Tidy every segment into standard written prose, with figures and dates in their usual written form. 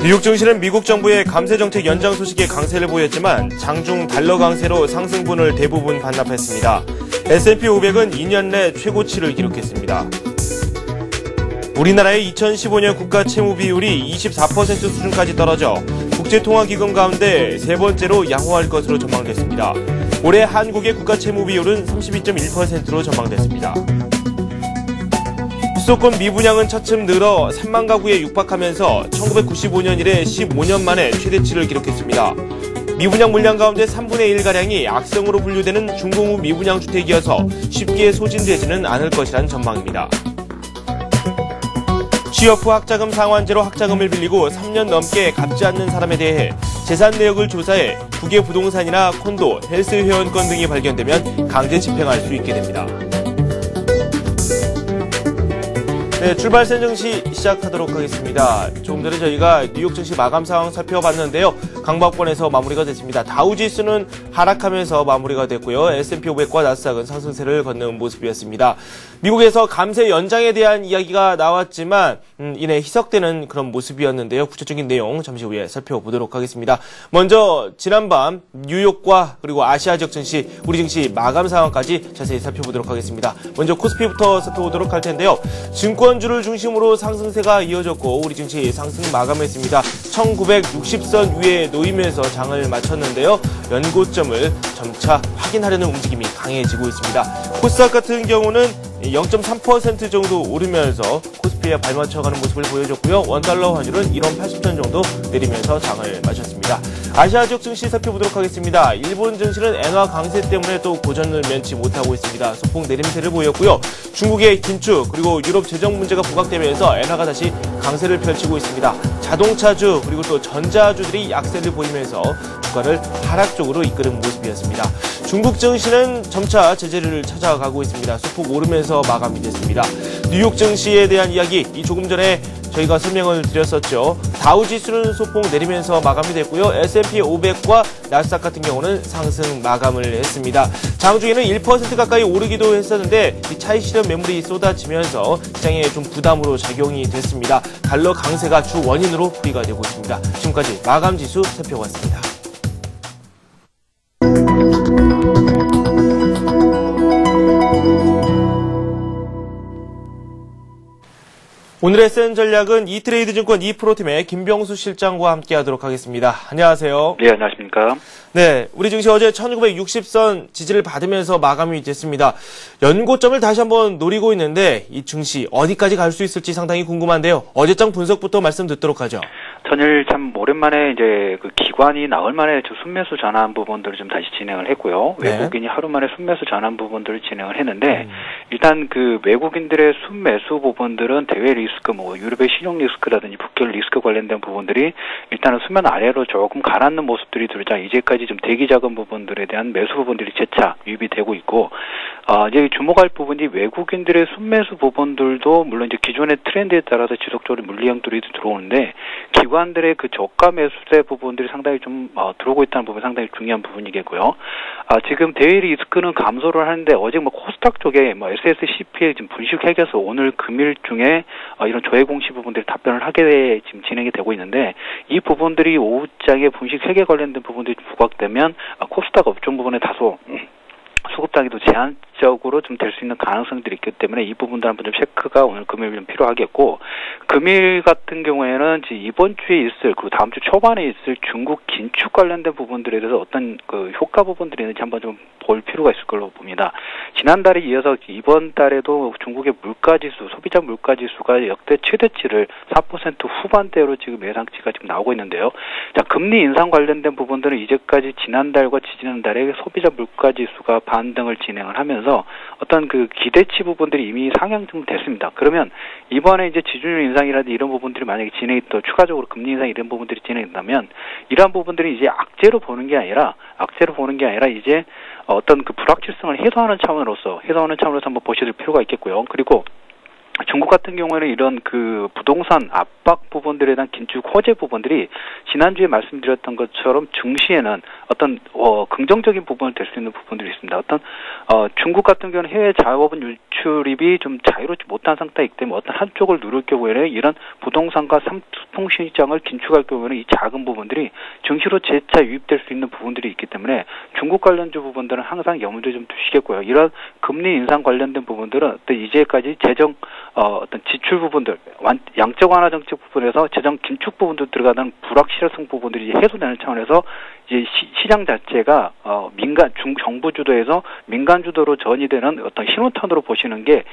뉴욕 증시는 미국 정부의 감세 정책 연장 소식에 강세를 보였지만 장중 달러 강세로 상승분을 대부분 반납했습니다. S&P 500은 2년 내 최고치를 기록했습니다. 우리나라의 2015년 국가 채무 비율이 24% 수준까지 떨어져 국제통화기금 가운데 세 번째로 양호할 것으로 전망됐습니다. 올해 한국의 국가 채무 비율은 32.1%로 전망됐습니다. 수도권 미분양은 차츰 늘어 3만 가구에 육박하면서 1995년 이래 15년 만에 최대치를 기록했습니다. 미분양 물량 가운데 3분의 1가량이 악성으로 분류되는 준공후 미분양 주택이어서 쉽게 소진되지는 않을 것이란 전망입니다. 취업 후 학자금 상환제로 학자금을 빌리고 3년 넘게 갚지 않는 사람에 대해 재산 내역을 조사해 국외 부동산이나 콘도, 헬스 회원권 등이 발견되면 강제 집행할 수 있게 됩니다. 네, 출발선 증시 시작하도록 하겠습니다. 조금 전에 저희가 뉴욕 증시 마감 상황 살펴봤는데요. 강박권에서 마무리가 됐습니다. 다우지수는 하락하면서 마무리가 됐고요. S&P 500과 나스닥은 상승세를 걷는 모습이었습니다. 미국에서 감세 연장에 대한 이야기가 나왔지만 이내 희석되는 그런 모습이었는데요. 구체적인 내용 잠시 후에 살펴보도록 하겠습니다. 먼저 지난밤 뉴욕과 그리고 아시아 지역 증시, 우리 증시 마감 상황까지 자세히 살펴보도록 하겠습니다. 먼저 코스피부터 살펴보도록 할 텐데요. 증권주를 중심으로 상승세가 이어졌고 우리 증시 상승 마감했습니다. 1960선 위에 놓이면서 장을 마쳤는데요. 연고점을 점차 확인하려는 움직임이 강해지고 있습니다. 코스닥 같은 경우는 0.3% 정도 오르면서 코스피에 발맞춰가는 모습을 보여줬고요. 원달러 환율은 1원 80전 정도 내리면서 장을 마쳤습니다. 아시아 지역 증시 살펴보도록 하겠습니다. 일본 증시는 엔화 강세 때문에 또 고전을 면치 못하고 있습니다. 소폭 내림세를 보였고요. 중국의 긴축 그리고 유럽 재정 문제가 부각되면서 엔화가 다시 강세를 펼치고 있습니다. 자동차주 그리고 또 전자주들이 약세를 보이면서 주가를 하락 쪽으로 이끄는 모습이었습니다. 중국 증시는 점차 제재를 찾아가고 있습니다. 소폭 오르면서 마감이 됐습니다. 뉴욕 증시에 대한 이야기 조금 전에 저희가 설명을 드렸었죠. 다우지수는 소폭 내리면서 마감이 됐고요. S&P 500과 나스닥 같은 경우는 상승 마감을 했습니다. 장중에는 1% 가까이 오르기도 했었는데 이 차익 실현 매물이 쏟아지면서 시장에 좀 부담으로 작용이 됐습니다. 달러 강세가 주 원인으로 풀이가 되고 있습니다. 지금까지 마감 지수 살펴봤습니다. 오늘의 센 전략은 이트레이드 증권 이프로팀의 김병수 실장과 함께하도록 하겠습니다. 안녕하세요. 네, 안녕하십니까. 네, 우리 증시 어제 1960선 지지를 받으면서 마감이 됐습니다. 연고점을 다시 한번 노리고 있는데 이 증시 어디까지 갈 수 있을지 상당히 궁금한데요. 어제장 분석부터 말씀 듣도록 하죠. 전일 참 오랜만에 이제 그 기관이 나흘 만에 순매수 전환 부분들을 좀 다시 진행을 했고요. 네. 외국인이 하루 만에 순매수 전환 부분들을 진행을 했는데 일단 그 외국인들의 순매수 부분들은 대외 리스크, 뭐 유럽의 신용 리스크라든지 북결 리스크 관련된 부분들이 일단은 수면 아래로 조금 가라앉는 모습들이 들자 이제까지 좀 대기 자금 부분들에 대한 매수 부분들이 재차 유입이 되고 있고 이제 주목할 부분이 외국인들의 순매수 부분들도 물론 이제 기존의 트렌드에 따라서 지속적으로 물리 형들이 들어오는데 기관들의 그 저가 매수세 부분들이 상당히 좀 들어오고 있다는 부분이 상당히 중요한 부분이겠고요. 지금 대외 리스크는 감소를 하는데 어제 뭐 코스닥 쪽에 뭐 SSCP에 지금 분식회계에서 오늘 금일 중에 이런 조회 공시 부분들이 답변을 하게 지금 진행이 되고 있는데 이 부분들이 오후장에 분식회계 관련된 부분들이 부각되면 코스닥 업종 부분에 다소 수급당기도 제한적으로 좀 될 수 있는 가능성들이 있기 때문에 이 부분들 한번 좀 체크가 오늘 금요일 좀 필요하겠고 금일 같은 경우에는 이번 주에 있을 그리고 다음 주 초반에 있을 중국 긴축 관련된 부분들에 대해서 어떤 그 효과 부분들이 있는지 한번 좀 볼 필요가 있을 걸로 봅니다. 지난달에 이어서 이번 달에도 중국의 물가지수, 소비자 물가지수가 역대 최대치를 4% 후반대로 지금 예상치가 지금 나오고 있는데요. 자, 금리 인상 관련된 부분들은 이제까지 지난달과 지지난달에 소비자 물가지수가 반등을 진행을 하면서 어떤 그 기대치 부분들이 이미 상향 좀 됐습니다. 그러면 이번에 이제 지준율 인상이라든지 이런 부분들이 만약에 진행이 또 추가적으로 금리 인상 이런 부분들이 진행된다면 이러한 부분들이 이제 악재로 보는 게 아니라 이제 어떤 그 불확실성을 해소하는 차원으로서 한번 보셔야 될 필요가 있겠고요. 그리고 중국 같은 경우에는 이런 그 부동산 압박 부분들에 대한 긴축 호재 부분들이 지난주에 말씀드렸던 것처럼 중시에는 어떤 긍정적인 부분을 될 수 있는 부분들이 있습니다. 어떤 중국 같은 경우는 해외 자원분 유출입이 좀 자유롭지 못한 상태이기 때문에 어떤 한쪽을 누를 경우에는 이런 부동산과 상품 시장을 긴축할 경우에는 이 작은 부분들이 증시로 재차 유입될 수 있는 부분들이 있기 때문에 중국 관련주 부분들은 항상 염두에 좀 두시겠고요. 이런 금리 인상 관련된 부분들은 또 이제까지 재정 어떤 지출 부분들, 양적 완화 정책 부분에서 재정 긴축 부분도 들어가는 불확실성 부분들이 해소되는 차원에서 이제 시장 자체가 정부 주도에서 민간 주도로 전이되는 어떤 신호탄으로 보시는 게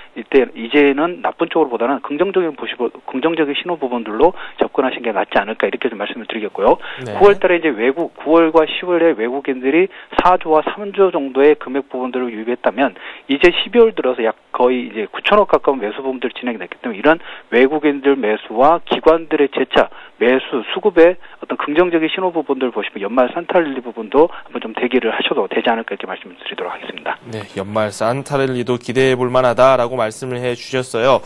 이제는 나쁜 쪽으로보다는 긍정적인 신호 부분들로 접근하신 게 낫지 않을까 이렇게 좀 말씀을 드리겠고요. 네. 9월달에 이제 9월과 10월에 외국인들이 4조와 3조 정도의 금액 부분들을 유입했다면 이제 12월 들어서 약 거의 이제 9천억 가까운 매수 부분들 진행이 됐기 때문에 이런 외국인들 매수와 기관들의 재차 매수 수급의 어떤 긍정적인 신호 부분들 보시면 연말 산타랠리 부분도 한번 좀 대기를 하셔도 되지 않을까 이렇게 말씀을 드리도록 하겠습니다. 네, 연말 산타랠리도 기대해 볼 만하다라고 말씀을 해 주셨어요.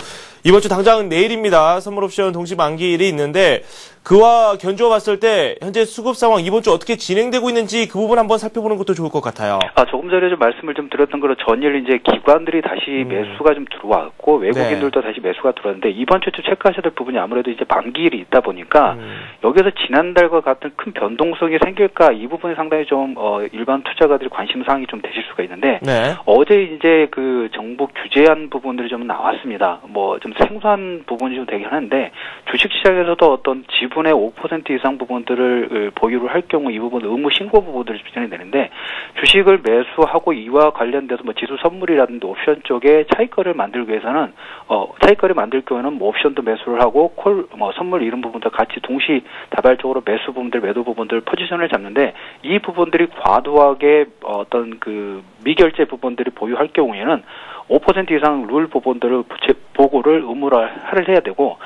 이번 주 당장 내일입니다. 선물 옵션 동시 만기일이 있는데 그와 견주어 봤을 때 현재 수급 상황 이번 주 어떻게 진행되고 있는지 그 부분 한번 살펴보는 것도 좋을 것 같아요. 조금 전에 좀 말씀을 좀 드렸던 거로 전일 이제 기관들이 다시 매수가 좀 들어왔고 외국인들도 다시 매수가 들어왔는데 이번 주 체크하셔야 될 부분이 아무래도 이제 만기일이 있다 보니까 여기서 지난달과 같은 큰 변동성이 생길까 이 부분이 상당히 좀 일반 투자가들이 관심 사항이 좀 되실 수가 있는데 네. 어제 이제 그 정부 규제안 부분들이 좀 나왔습니다. 뭐 좀 생소한 부분이 좀 되긴 하는데 주식시장에서도 어떤 지분의 5% 이상 부분들을 보유를 할 경우 이 부분 의무 신고 부분들이 진행이 되는데 주식을 매수하고 이와 관련돼서 뭐 지수 선물이라든지 옵션 쪽에 차익거래를 만들기 위해서는 차익거래 만들 경우에는 뭐 옵션도 매수를 하고 선물 이런 부분도 같이 동시 다발적으로 매수 부분들 매도 부분들 포지션을 잡는데 이 부분들이 과도하게 어떤 그 미결제 부분들이 보유할 경우에는 5% 이상 룰 부분들을 보고를 의무를 해야 되고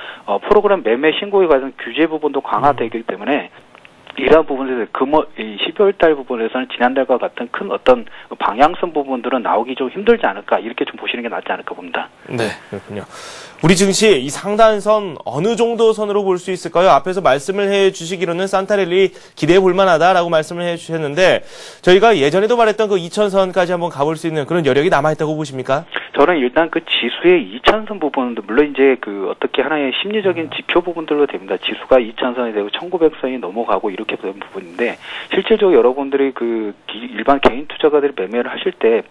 프로그램 매매 신고에 관한 규제 부분도 강화되기 때문에 이러한 부분에서 12월 달 부분에서는 지난달과 같은 큰 어떤 방향성 부분들은 나오기 좀 힘들지 않을까 이렇게 좀 보시는 게 낫지 않을까 봅니다. 네, 그렇군요. 우리 증시 이 상단선 어느 정도 선으로 볼 수 있을까요? 앞에서 말씀을 해 주시기로는 산타랠리 기대해 볼 만하다라고 말씀을 해 주셨는데 저희가 예전에도 말했던 그 2000선까지 한번 가볼 수 있는 그런 여력이 남아있다고 보십니까? 저는 일단 그 지수의 2000선 부분도 물론 이제 그 어떻게 하나의 심리적인 지표 부분들로 됩니다. 지수가 2000선이 되고 1900선이 넘어가고 이렇게 된 부분인데 실질적으로 여러분들이 그 일반 개인 투자가들이 매매를 하실 때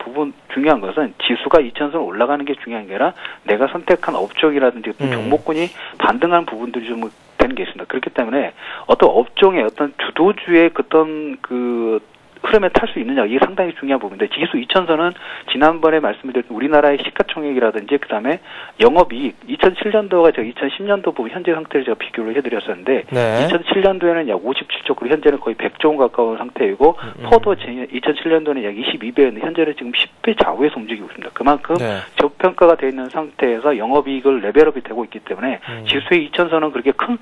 중요한 것은 지수가 2000선 올라가는 게 중요한 게 아니라 내가 선택한 업종이라든지 어떤 종목군이 반등하는 부분들이 좀 되는 게 있습니다. 그렇기 때문에 어떤 업종의 어떤 주도주의 어떤 그 흐름에 탈 수 있느냐 이게 상당히 중요한 부분인데 지수 2000선은 지난번에 말씀드렸던 우리나라의 시가총액이라든지 그다음에 영업이익 2007년도가 제가 2010년도 부분 현재 상태를 제가 비교를 해드렸었는데 네. 2007년도에는 약 57조 그리고 현재는 거의 100조 원 가까운 상태이고 퍼도 2007년도는 약 22배였는데 현재는 지금 10배 좌우에서 움직이고 있습니다. 그만큼 저평가가 되어 있는 상태에서 영업이익을 레벨업이 되고 있기 때문에 지수의 2000선은 그렇게 큰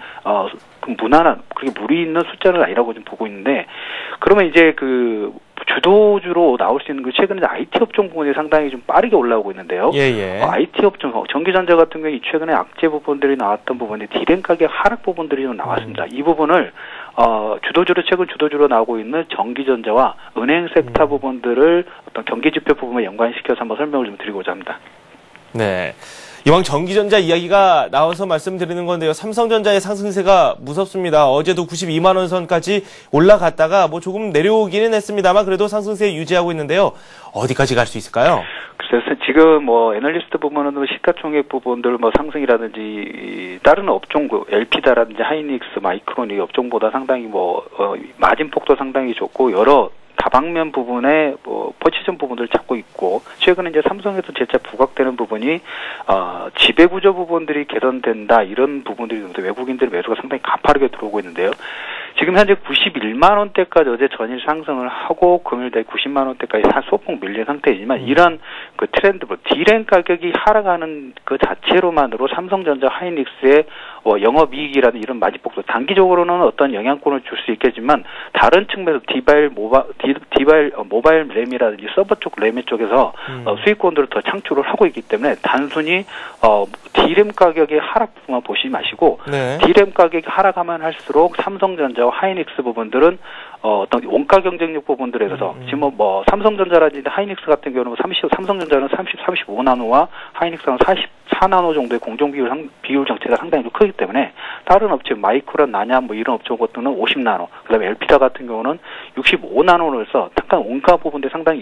무난한 그렇게 무리 있는 숫자는 아니라고 좀 보고 있는데 그러면 이제 그 주도주로 나올 수 있는 그 최근에 IT 업종 부분이 상당히 좀 빠르게 올라오고 있는데요. IT 업종, 전기전자 같은 경우에 최근에 악재 부분들이 나왔던 부분이 디램 가격 하락 부분들이 좀 나왔습니다. 이 부분을 최근 주도주로 나오고 있는 전기전자와 은행 섹터 부분들을 어떤 경기지표 부분에 연관시켜서 한번 설명을 좀 드리고자 합니다. 네. 이왕 전기전자 이야기가 나와서 말씀드리는 건데요. 삼성전자의 상승세가 무섭습니다. 어제도 92만 원 선까지 올라갔다가 뭐 조금 내려오기는 했습니다만 그래도 상승세 유지하고 있는데요. 어디까지 갈 수 있을까요? 그래서 지금 뭐 애널리스트 부분은 시가총액 부분들 뭐 상승이라든지 다른 업종 LP다라든지 하이닉스, 마이크론 이 업종보다 상당히 마진폭도 상당히 좋고 여러 다방면 부분에 포지션 부분들을 잡고 있고 최근에 이제 삼성에서 재차 부각되는 부분이 지배구조 부분들이 개선된다 이런 부분들이 외국인들의 매수가 상당히 가파르게 들어오고 있는데요. 지금 현재 91만 원대까지 어제 전일 상승을 하고 금요일에 90만 원대까지 소폭 밀린 상태이지만 이런 그 트렌드, D램 가격이 하락하는 그 자체로만으로 삼성전자, 하이닉스의 영업이익이라는 이런 마진폭도 단기적으로는 어떤 영향권을 줄 수 있겠지만 다른 측면에서 모바일 램이라든지 서버 쪽 램 쪽에서 수익권들을 더 창출을 하고 있기 때문에 단순히 D램 가격의 하락만 보시지 마시고 네. D램 가격이 하락하면 할수록 삼성전자와 하이닉스 부분들은 어떤 원가 경쟁력 부분들에 있어서 지금 뭐 삼성전자라든지 하이닉스 같은 경우는 삼성전자는 35나노와 하이닉스는 44나노 정도의 공정 비율 정체가 상당히 좀 크기 때문에 다른 업체 마이크론, 나냐 뭐 이런 업체 것들은 50나노, 그다음에 엘피다 같은 경우는 65나노를 써 약간 원가 부분들 상당히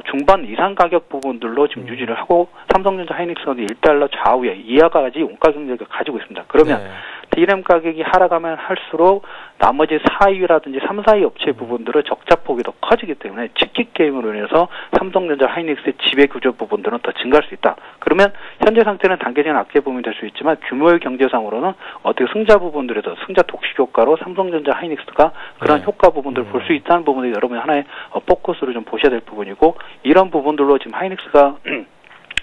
중반 이상 가격 부분들로 지금 유지를 하고 삼성전자, 하이닉스는 1달러 좌우에 이하까지 원가 경쟁력을 가지고 있습니다. 그러면 네. D램 가격이 하락하면 할수록 나머지 4위라든지 3, 4위 업체 부분들의 적자폭이 더 커지기 때문에 치킨 게임으로 인해서 삼성전자, 하이닉스의 지배 구조 부분들은 더 증가할 수 있다. 그러면 현재 상태는 단계적인 악재 부분이 될 수 있지만 규모의 경제상으로는 어떻게 승자 부분들에서 승자 독식 효과로 삼성전자, 하이닉스가 그런 네. 효과 부분들을 볼 수 있다는 부분이 여러분이 하나의 포커스로 좀 보셔야 될 부분이고 이런 부분들로 지금 하이닉스가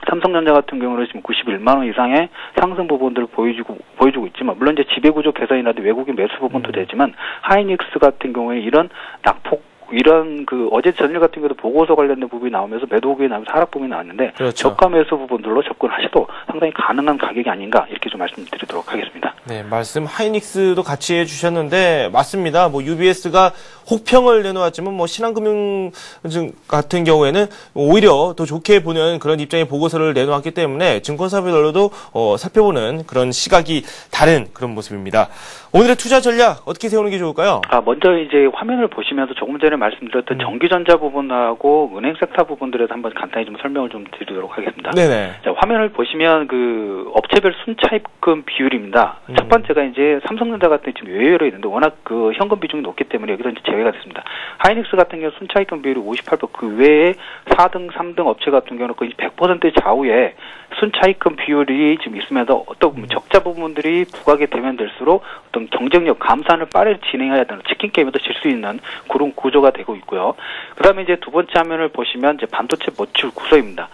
삼성전자 같은 경우는 지금 91만 원 이상의 상승 부분들을 보여주고 있지만 물론 이제 지배구조 개선이라든지 외국인 매수 부분도 되지만 하이닉스 같은 경우에 이런 낙폭 이런 그 어제 전일 같은 경우도 보고서 관련된 부분이 나오면서 매도 부분이 나오면서 하락 부분이 나왔는데 그렇죠. 저가 매수 부분들로 접근하셔도 상당히 가능한 가격이 아닌가 이렇게 좀 말씀드리도록 하겠습니다. 네, 말씀 하이닉스도 같이 해주셨는데 맞습니다. 뭐 UBS가 혹평을 내놓았지만 뭐 신한금융 같은 경우에는 오히려 더 좋게 보는 그런 입장의 보고서를 내놓았기 때문에 증권사별로도 살펴보는 그런 시각이 다른 그런 모습입니다. 오늘의 투자 전략 어떻게 세우는 게 좋을까요? 먼저 이제 화면을 보시면서 조금 전에 말씀드렸던 전기전자 부분하고 은행 섹터 부분들에서 한번 간단히 좀 설명을 좀 드리도록 하겠습니다. 네네. 자, 화면을 보시면 그 업체별 순차입금 비율입니다. 첫 번째가 이제 삼성전자 같은 지금 외외로 있는데 워낙 그 현금 비중이 높기 때문에 여기서 이제 제외가 됐습니다. 하이닉스 같은 경우 순차입금 비율이 58%, 그 외에 4등, 3등 업체 같은 경우는 거의 100% 좌우에 순차입금 비율이 지금 있으면서 어떤 적자 부분들이 부각이 되면 될수록 어떤 경쟁력 감산을 빠르게 진행해야 되는 치킨 게임에도 질 수 있는 그런 구조가 되고 있고요. 그다음에 이제 두 번째 화면을 보시면 이제 반도체 매출 구조입니다.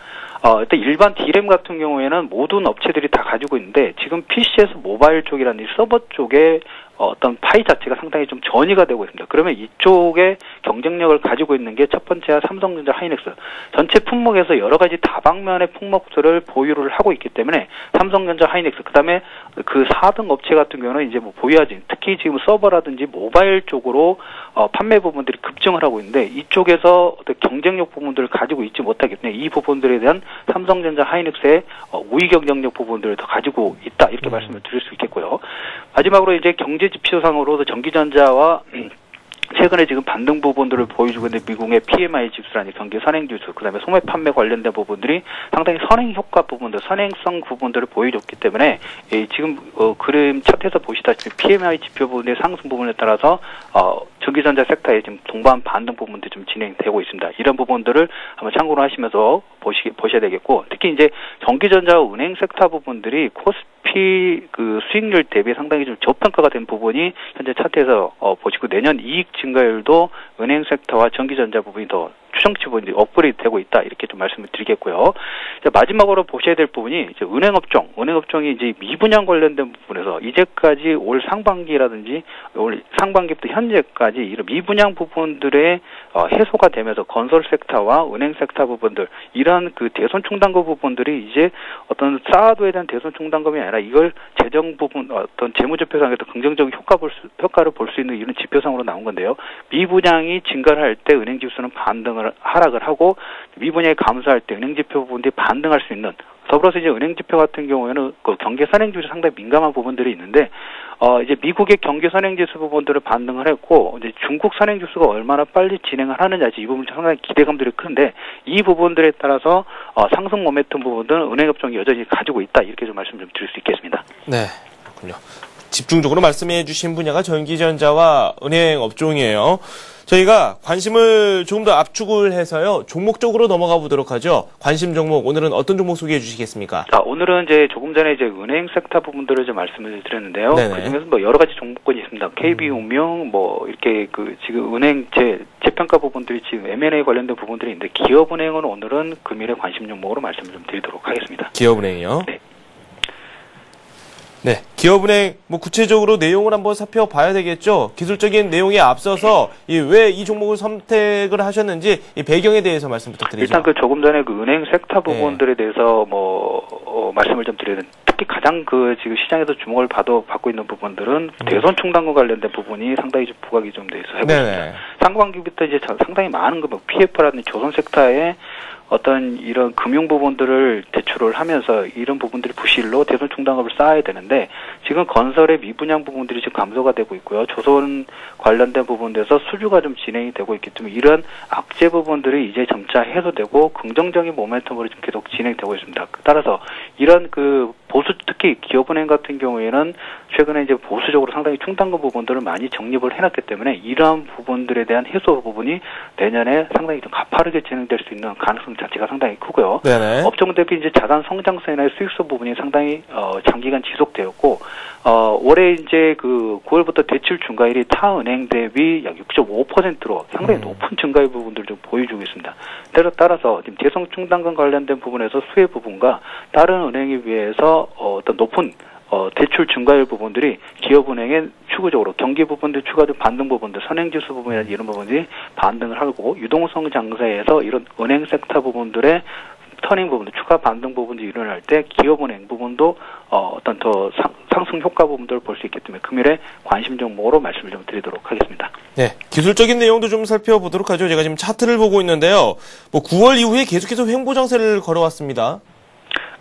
일단 일반 D램 같은 경우에는 모든 업체들이 다 가지고 있는데 지금 PC에서 모바일 쪽이라는 서버 쪽에 어떤 파이 자체가 상당히 좀 전이가 되고 있습니다. 그러면 이쪽에 경쟁력을 가지고 있는 게 첫 번째가 삼성전자, 하이닉스. 전체 품목에서 여러 가지 다방면의 품목들을 보유를 하고 있기 때문에 삼성전자, 하이닉스, 그다음에 그 4등 업체 같은 경우는 이제 뭐 보유하지, 특히 지금 서버라든지 모바일 쪽으로 판매 부분들이 급증을 하고 있는데 이쪽에서 어떤 경쟁력 부분들을 가지고 있지 못하기 때문에 이 부분들에 대한 삼성전자, 하이닉스의 우위 경쟁력 부분들을 더 가지고 있다 이렇게 말씀을 드릴 수 있겠고요. 마지막으로 이제 경제 지표상으로도 전기전자와 최근에 지금 반등 부분들을 보여주고 있는 미국의 PMI 지수라는 경기 선행 지수, 그다음에 소매 판매 관련된 부분들이 상당히 선행 효과 부분들, 선행성 부분들을 보여줬기 때문에 지금 그림 차트에서 보시다시피 PMI 지표 부분의 상승 부분에 따라서 전기전자 섹터에 지금 동반 반등 부분들이 좀 진행되고 있습니다. 이런 부분들을 한번 참고로 하시면서 보셔야 되겠고, 특히 이제 전기전자와 은행 섹터 부분들이 코스피 그 수익률 대비 상당히 좀 저평가가 된 부분이 현재 차트에서 보시고 내년 이익 증가율도 은행 섹터와 전기전자 부분이 더 추정치 부분이 업그레이드 되고 있다 이렇게 좀 말씀을 드리겠고요. 자, 마지막으로 보셔야 될 부분이 이제 은행업종이 이제 미분양 관련된 부분에서 이제까지 올 상반기라든지 올 상반기부터 현재까지 이런 미분양 부분들의 해소가 되면서 건설 섹터와 은행 섹터 부분들 이런 그 대손 충당금 부분들이 이제 어떤 쌓아둬야 되는 대손 충당금이 아니라 이걸 재정 부분 어떤 재무제표상에서 긍정적인 효과를 볼 수 있는 이런 지표상으로 나온 건데요. 미분양이 증가를 할 때 은행 지수는 하락을 하고 미분양이 감소할 때 은행 지표 부분들이 반등할 수 있는, 더불어서 이제 은행 지표 같은 경우에는 그 경기 선행지수 상당히 민감한 부분들이 있는데 이제 미국의 경기 선행지수 부분들을 반등을 했고 이제 중국 선행지수가 얼마나 빨리 진행을 하느냐 이 부분 상당히 기대감들이 큰데 이 부분들에 따라서 상승 모멘텀 부분들은 은행업종이 여전히 가지고 있다 이렇게 좀 말씀 좀 드릴 수 있겠습니다. 네, 그렇군요. 집중적으로 말씀해 주신 분야가 전기전자와 은행 업종이에요. 저희가 관심을 조금 더 압축을 해서요. 종목적으로 넘어가 보도록 하죠. 관심 종목, 오늘은 어떤 종목 소개해 주시겠습니까? 오늘은 이제 조금 전에 이제 은행 섹터 부분들을 좀 말씀을 드렸는데요. 네네. 그중에서 뭐 여러 가지 종목군이 있습니다. KB운명, 뭐 이렇게 그 지금 은행 재평가 부분들이 지금 M&A 관련된 부분들이 있는데 기업은행은 오늘은 금일의 관심 종목으로 말씀을 좀 드리도록 하겠습니다. 기업은행이요? 네. 네, 기업은행 뭐 구체적으로 내용을 한번 살펴봐야 되겠죠. 기술적인 내용에 앞서서 왜 이 종목을 선택을 하셨는지 이 배경에 대해서 말씀 부탁드리죠. 일단 그 조금 전에 그 은행 섹터 부분들에 대해서 말씀을 좀 드려야 됩니다. 특히 가장 그 지금 시장에서 주목을 받고 있는 부분들은 대선 충당과 관련된 부분이 상당히 좀 부각이 좀 돼 있어요. 네네. 상반기부터 이제 상당히 많은 그 PF라든지 조선 섹터에 어떤 이런 금융 부분들을 대출을 하면서 이런 부분들이 부실로 대선 충당금을 쌓아야 되는데 지금 건설의 미분양 부분들이 지금 감소가 되고 있고요. 조선 관련된 부분에서 수주가 좀 진행이 되고 있기 때문에 이런 악재 부분들이 이제 점차 해소되고 긍정적인 모멘텀으로 지금 계속 진행되고 있습니다. 따라서 이런 그 특히 기업은행 같은 경우에는 최근에 이제 보수적으로 상당히 충당금 부분들을 많이 정립을 해놨기 때문에 이러한 부분들에 대한 해소 부분이 내년에 상당히 좀 가파르게 진행될 수 있는 가능성 자체가 상당히 크고요. 네네. 업종 대비 이제 자산 성장성이나 수익성 부분이 상당히 장기간 지속되었고 올해 이제 그 9월부터 대출 증가율이 타 은행 대비 약 6.5%로 상당히 높은 증가율 부분들을 좀 보여주고 있습니다. 따라서 지금 대선 충당금 관련된 부분에서 수혜 부분과 다른 은행에 비해서 어떤 높은 대출 증가율 부분들이 기업은행의 추구적으로 경기 부분들 추가된 반등 부분들, 선행지수 부분이나 이런 부분들이 반등을 하고 유동성 장세에서 이런 은행 섹터 부분들의 터닝 부분들, 추가 반등 부분들이 일어날 때 기업은행 부분도 어떤 더 상승 효과 부분들을 볼 수 있기 때문에 금일에 관심 종목으로 말씀을 좀 드리도록 하겠습니다. 네, 기술적인 내용도 좀 살펴보도록 하죠. 제가 지금 차트를 보고 있는데요. 9월 이후에 계속해서 횡보 장세를 걸어왔습니다.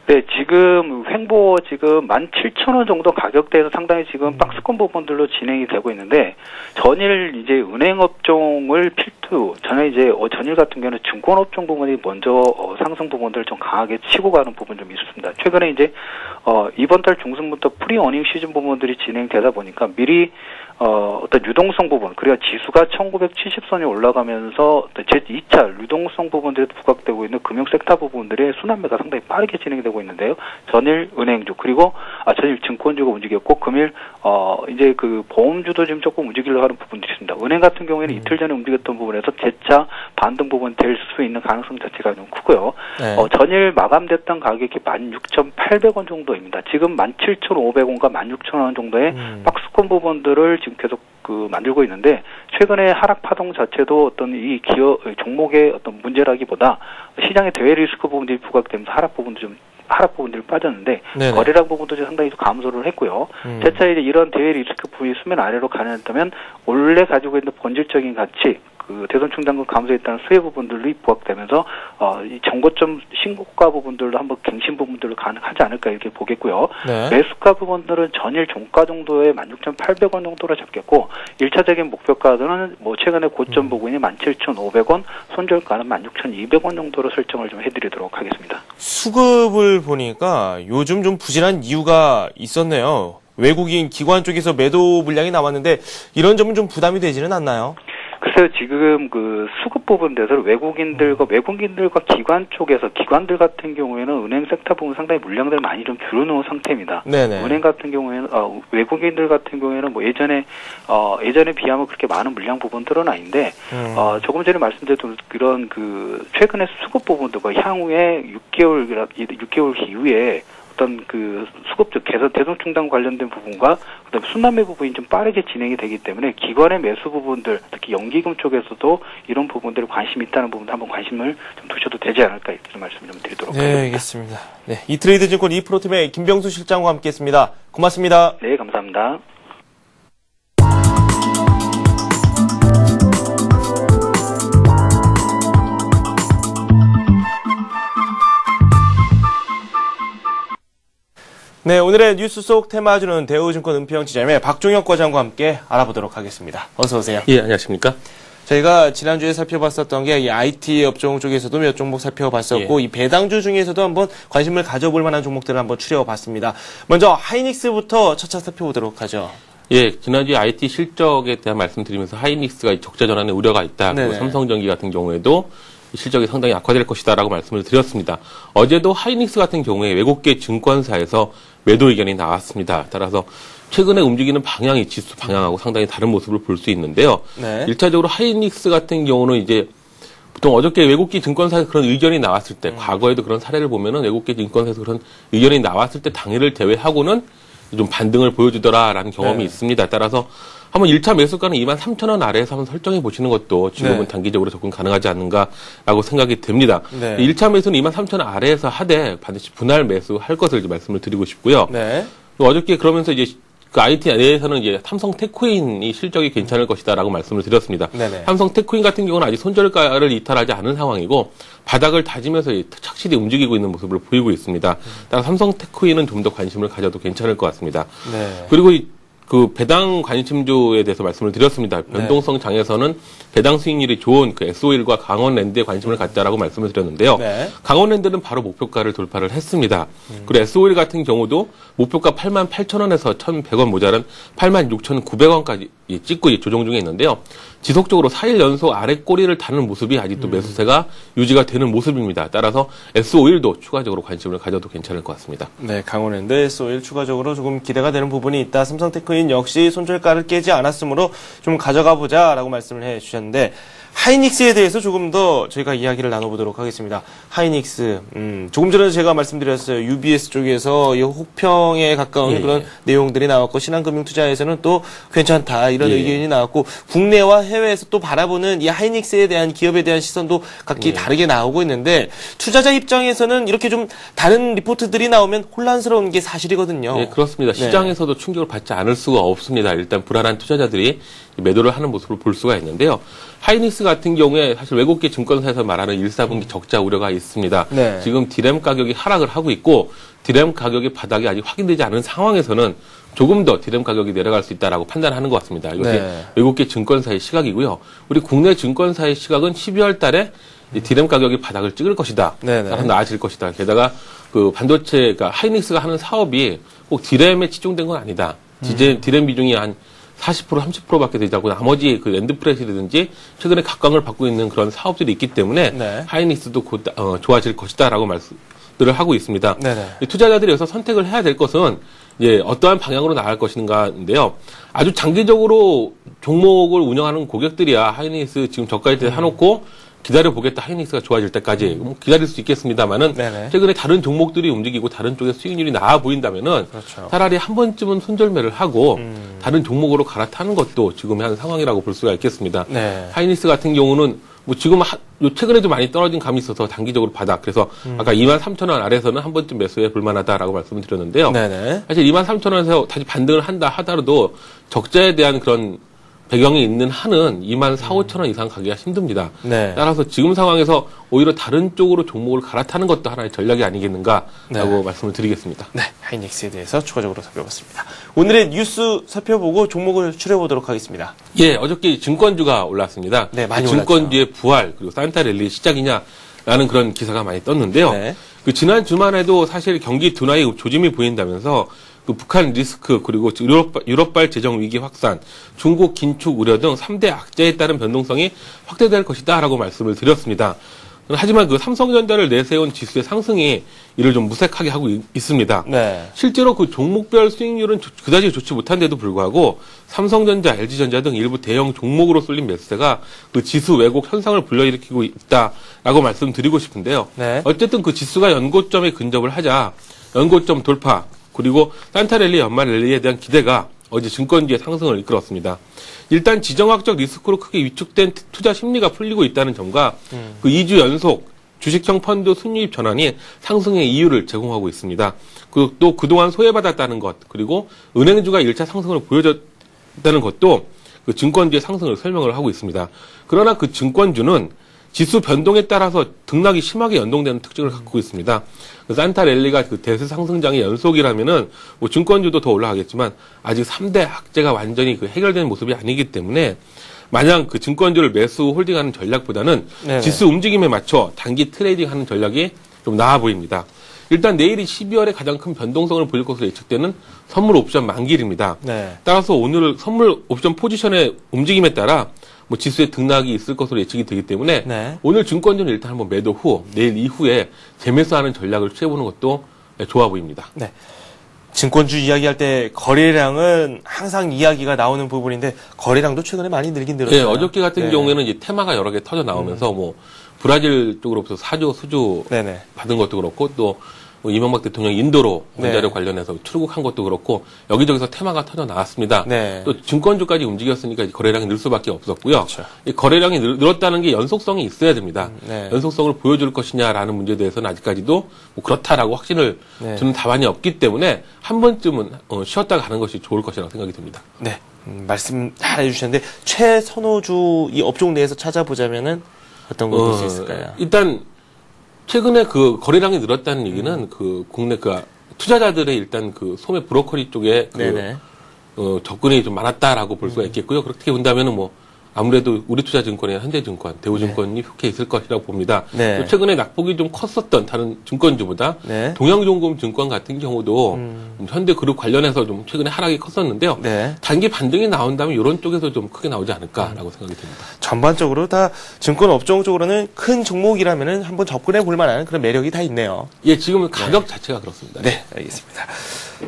네, 지금 횡보 지금 17,000원 정도 가격대에서 상당히 지금 박스권 부분들로 진행이 되고 있는데 전일 이제 은행 업종을 필두 전에 이제 전일 같은 경우는 증권 업종 부분이 먼저 상승 부분들을 좀 강하게 치고 가는 부분 좀 있었습니다. 최근에 이제 이번 달 중순부터 프리 어닝 시즌 부분들이 진행되다 보니까 미리 어떤 유동성 부분, 그리고 지수가 1970선이 올라가면서 제2차 유동성 부분들이 부각되고 있는 금융 섹터 부분들의 순환매가 상당히 빠르게 진행되고 있는데요. 전일 은행주, 그리고 전일 증권주가 움직였고, 금일, 이제 그 보험주도 지금 조금 움직이려고 하는 부분들이 있습니다. 은행 같은 경우에는 이틀 전에 움직였던 부분에서 재차 반등 부분 될 수 있는 가능성 자체가 좀 크고요. 네. 전일 마감됐던 가격이 16,800원 정도입니다. 지금 17,500원과 16,000원 정도의 박스권 부분들을 지금 계속 만들고 있는데 최근에 하락 파동 자체도 어떤 이 기업 종목의 어떤 문제라기보다 시장의 대외 리스크 부분들이 부각되면서 하락 부분들이 빠졌는데 네네. 거래량 부분도 상당히 감소를 했고요. 재차 이제 이런 대외 리스크 부분이 수면 아래로 가능했다면 원래 가지고 있는 본질적인 가치 그 대선 충당금 감소에 따른 수혜 부분들이 부각되면서 이 정고점 신고가 부분들도 한번 갱신 부분들로 가능하지 않을까 이렇게 보겠고요. 네. 매수가 부분들은 전일 종가 정도에 16,800원 정도로 잡겠고 1차적인 목표가는 뭐 최근에 고점 부분이 17,500원, 손절가는 16,200원 정도로 설정을 좀 해드리도록 하겠습니다. 수급을 보니까 요즘 좀 부진한 이유가 있었네요. 외국인 기관 쪽에서 매도 물량이 나왔는데 이런 점은 좀 부담이 되지는 않나요? 글쎄요, 지금 그 수급 부분 대해서 외국인들과 기관 쪽에서 기관들 같은 경우에는 은행 섹터 부분 상당히 물량들을 많이 좀 줄여놓은 상태입니다. 네네. 은행 같은 경우에는 외국인들 같은 경우에는 뭐 예전에 비하면 그렇게 많은 물량 부분들은 아닌데 조금 전에 말씀드렸던 그런 그 최근에 수급 부분들과 향후에 6개월 이후에 어떤 그 수급적 대선 충당 관련된 부분과 그다음에 순환매 부분이 좀 빠르게 진행이 되기 때문에 기관의 매수 부분들, 특히 연기금 쪽에서도 이런 부분들에 관심이 있다는 부분도 한번 관심을 좀 두셔도 되지 않을까 이렇게 말씀 좀 드리도록 하겠습니다. 네, 알겠습니다. 네, 이트레이드 증권 이프로팀의 김병수 실장과 함께했습니다. 고맙습니다. 네, 감사합니다. 네, 오늘의 뉴스 속 테마주는 대우증권 은평 지점의 박종혁 과장과 함께 알아보도록 하겠습니다. 어서 오세요. 예, 안녕하십니까? 저희가 지난주에 살펴봤었던 게 이 IT 업종 쪽에서도 몇 종목 살펴봤었고 이 배당주 중에서도 한번 관심을 가져볼 만한 종목들을 한번 추려봤습니다. 먼저 하이닉스부터 차차 살펴보도록 하죠. 예, 지난주에 IT 실적에 대한 말씀드리면서 하이닉스가 적자 전환의 우려가 있다. 그리고 삼성전기 같은 경우에도 실적이 상당히 악화될 것이다라고 말씀을 드렸습니다. 어제도 하이닉스 같은 경우에 외국계 증권사에서 매도 의견이 나왔습니다. 따라서 최근에 움직이는 방향이 지수 방향하고 상당히 다른 모습을 볼 수 있는데요. 네. 1차적으로 하이닉스 같은 경우는 이제 보통 어저께 외국계 증권사에서 그런 의견이 나왔을 때, 과거에도 그런 사례를 보면은 외국계 증권사에서 그런 의견이 나왔을 때 당일을 제외하고는 좀 반등을 보여주더라라는 경험이 있습니다. 따라서 한번 1차 매수가는 23,000원 아래에서 한번 설정해 보시는 것도 지금은 단기적으로 접근 가능하지 않는가라고 생각이 됩니다. 1차 매수는 23,000원 아래에서 하되 반드시 분할 매수할 것을 이제 말씀을 드리고 싶고요. 어저께 그러면서 이제 그 IT 내에서는 이제 삼성 테크윈이 실적이 괜찮을 것이다라고 말씀을 드렸습니다. 삼성 테크윈 같은 경우는 아직 손절가를 이탈하지 않은 상황이고 바닥을 다지면서 착실히 움직이고 있는 모습을 보이고 있습니다. 따라서 삼성 테크윈은 좀 더 관심을 가져도 괜찮을 것 같습니다. 그리고 그 배당 관심주에 대해서 말씀을 드렸습니다. 변동성 장에서는 배당 수익률이 좋은 그 SO일과 강원랜드에 관심을 갖자라고 말씀을 드렸는데요. 강원랜드는 바로 목표가를 돌파를 했습니다. 그리고 SO일 같은 경우도 목표가 88,000원에서 1,100원 모자란 86,900원까지 찍고 조정 중에 있는데요. 지속적으로 4일 연속 아래 꼬리를 다는 모습이 아직도 매수세가 유지가 되는 모습입니다. 따라서 SO일도 추가적으로 관심을 가져도 괜찮을 것 같습니다. 네, 강원랜드 SO일 추가적으로 조금 기대가 되는 부분이 있다. 삼성테크인 역시 손절가를 깨지 않았으므로 좀 가져가 보자라고 말씀을 해주셨는데 하이닉스에 대해서 조금 더 저희가 이야기를 나눠보도록 하겠습니다. 하이닉스, 조금 전에 제가 말씀드렸어요. UBS 쪽에서 이 혹평에 가까운 그런 내용들이 나왔고, 신한금융투자에서는 또 괜찮다, 이런 의견이 나왔고, 국내와 해외에서 또 바라보는 이 하이닉스에 대한 기업에 대한 시선도 각기 다르게 나오고 있는데, 투자자 입장에서는 이렇게 좀 다른 리포트들이 나오면 혼란스러운 게 사실이거든요. 네, 그렇습니다. 시장에서도 충격을 받지 않을 수가 없습니다. 일단 불안한 투자자들이 매도를 하는 모습을 볼 수가 있는데요. 하이닉스 같은 경우에 사실 외국계 증권사에서 말하는 1, 4분기 적자 우려가 있습니다. 지금 디램 가격이 하락을 하고 있고 디램 가격의 바닥이 아직 확인되지 않은 상황에서는 조금 더 디램 가격이 내려갈 수 있다라고 판단하는 것 같습니다. 이것이 외국계 증권사의 시각이고요. 우리 국내 증권사의 시각은 12월 달에 디램 가격이 바닥을 찍을 것이다. 따라서 나아질 것이다. 게다가 그 반도체가 하이닉스가 하는 사업이 꼭 디램에 치중된 건 아니다. 디램 비중이 한 40%, 30%밖에 되지 않고 나머지 그 랜드프레시라든지 최근에 각광을 받고 있는 그런 사업들이 있기 때문에 하이닉스도 곧 좋아질 것이다라고 말씀들을 하고 있습니다. 투자자들이 여기서 선택을 해야 될 것은 어떠한 방향으로 나갈 것인가인데요. 아주 장기적으로 종목을 운영하는 고객들이야 하이닉스 지금 저가일 때 해놓고 기다려보겠다. 하이닉스가 좋아질 때까지 기다릴 수 있겠습니다만은 최근에 다른 종목들이 움직이고 다른 쪽에 수익률이 나아 보인다면은 차라리 한 번쯤은 손절매를 하고 다른 종목으로 갈아타는 것도 지금의 한 상황이라고 볼 수가 있겠습니다. 하이닉스 같은 경우는 뭐 지금 최근에도 많이 떨어진 감이 있어서 단기적으로 바닥. 그래서 아까 23,000원 아래에서는 한 번쯤 매수해 볼 만하다라고 말씀을 드렸는데요. 사실 23,000원에서 다시 반등을 한다 하더라도 적자에 대한 그런 배경이 있는 한은 24,000~25,000원 이상 가기가 힘듭니다. 따라서 지금 상황에서 오히려 다른 쪽으로 종목을 갈아타는 것도 하나의 전략이 아니겠는가라고 말씀을 드리겠습니다. 하이닉스에 대해서 추가적으로 살펴봤습니다. 오늘의 뉴스 살펴보고 종목을 추려보도록 하겠습니다. 어저께 증권주가 올랐습니다. 많이 증권주의 부활 그리고 산타랠리 시작이냐라는 그런 기사가 많이 떴는데요. 그 지난 주말에도 사실 경기 둔화의 조짐이 보인다면서 그 북한 리스크 그리고 유럽발 재정 위기 확산, 중국 긴축 우려 등 3대 악재에 따른 변동성이 확대될 것이다라고 말씀을 드렸습니다. 하지만 그 삼성전자를 내세운 지수의 상승이 이를 좀 무색하게 하고 있습니다. 실제로 그 종목별 수익률은 그다지 좋지 못한데도 불구하고 삼성전자, LG전자 등 일부 대형 종목으로 쏠린 매수세가 그 지수 왜곡 현상을 불러일으키고 있다라고 말씀드리고 싶은데요. 어쨌든 그 지수가 연고점에 근접을 하자 연고점 돌파 그리고 산타랠리 연말 랠리에 대한 기대가 어제 증권주의 상승을 이끌었습니다. 일단 지정학적 리스크로 크게 위축된 투자 심리가 풀리고 있다는 점과 그 2주 연속 주식형 펀드 순이익 전환이 상승의 이유를 제공하고 있습니다. 또 그동안 소외받았다는 것 그리고 은행주가 1차 상승을 보여줬다는 것도 그 증권주의 상승을 설명을 하고 있습니다. 그러나 그 증권주는 지수 변동에 따라서 등락이 심하게 연동되는 특징을 갖고 있습니다. 그 산타랠리가 그 대세 상승장의 연속이라면은 뭐 증권주도 더 올라가겠지만 아직 3대 악재가 완전히 그 해결된 모습이 아니기 때문에 마냥 그 증권주를 매수 홀딩하는 전략보다는 지수 움직임에 맞춰 단기 트레이딩하는 전략이 좀 나아 보입니다. 일단 내일이 12월에 가장 큰 변동성을 보일 것으로 예측되는 선물 옵션 만기일입니다. 네. 따라서 오늘 선물 옵션 포지션의 움직임에 따라 뭐 지수의 등락이 있을 것으로 예측이 되기 때문에 네. 오늘 증권주는 일단 한번 매도 후 내일 이후에 재매수하는 전략을 취해보는 것도 좋아 보입니다. 네. 증권주 이야기할 때 거래량은 항상 이야기가 나오는 부분인데 거래량도 최근에 많이 늘긴 늘었어요. 네, 어저께 같은 네. 경우에는 이제 테마가 여러 개 터져 나오면서 뭐 브라질 쪽으로부터 사조, 수주 네네. 받은 것도 그렇고 또 뭐 이명박 대통령이 인도로 원자력 네. 관련해서 출국한 것도 그렇고 여기저기서 테마가 터져 나왔습니다. 네. 또 증권주까지 움직였으니까 거래량이 늘 수밖에 없었고요. 그렇죠. 이 거래량이 늘었다는 게 연속성이 있어야 됩니다. 네. 연속성을 보여줄 것이냐라는 문제에 대해서는 아직까지도 뭐 그렇다라고 확신을 네. 주는 답안이 없기 때문에 한 번쯤은 쉬었다 가는 것이 좋을 것이라고 생각이 듭니다. 네. 말씀 잘 해주셨는데 최선호주 이 업종 내에서 찾아보자면은 어떤 걸 볼 수 있을까요? 일단 최근에 그 거래량이 늘었다는 얘기는 그 국내 그 투자자들의 일단 그 소매 브로커리 쪽에 그 네네. 접근이 좀 많았다라고 볼 수가 있겠고요. 그렇게 본다면은 뭐 아무래도 우리투자증권이나 현대증권, 대우증권이 속해 있을 것이라고 봅니다. 네. 또 최근에 낙폭이 좀 컸었던 다른 증권주보다 네. 동양종금증권 같은 경우도 현대그룹 관련해서 좀 최근에 하락이 컸었는데요. 네. 단기 반등이 나온다면 이런 쪽에서 좀 크게 나오지 않을까라고 생각이 듭니다. 전반적으로 다 증권 업종 쪽으로는 큰 종목이라면은 한번 접근해 볼 만한 그런 매력이 다 있네요. 예, 지금은 가격 자체가 그렇습니다. 네, 알겠습니다.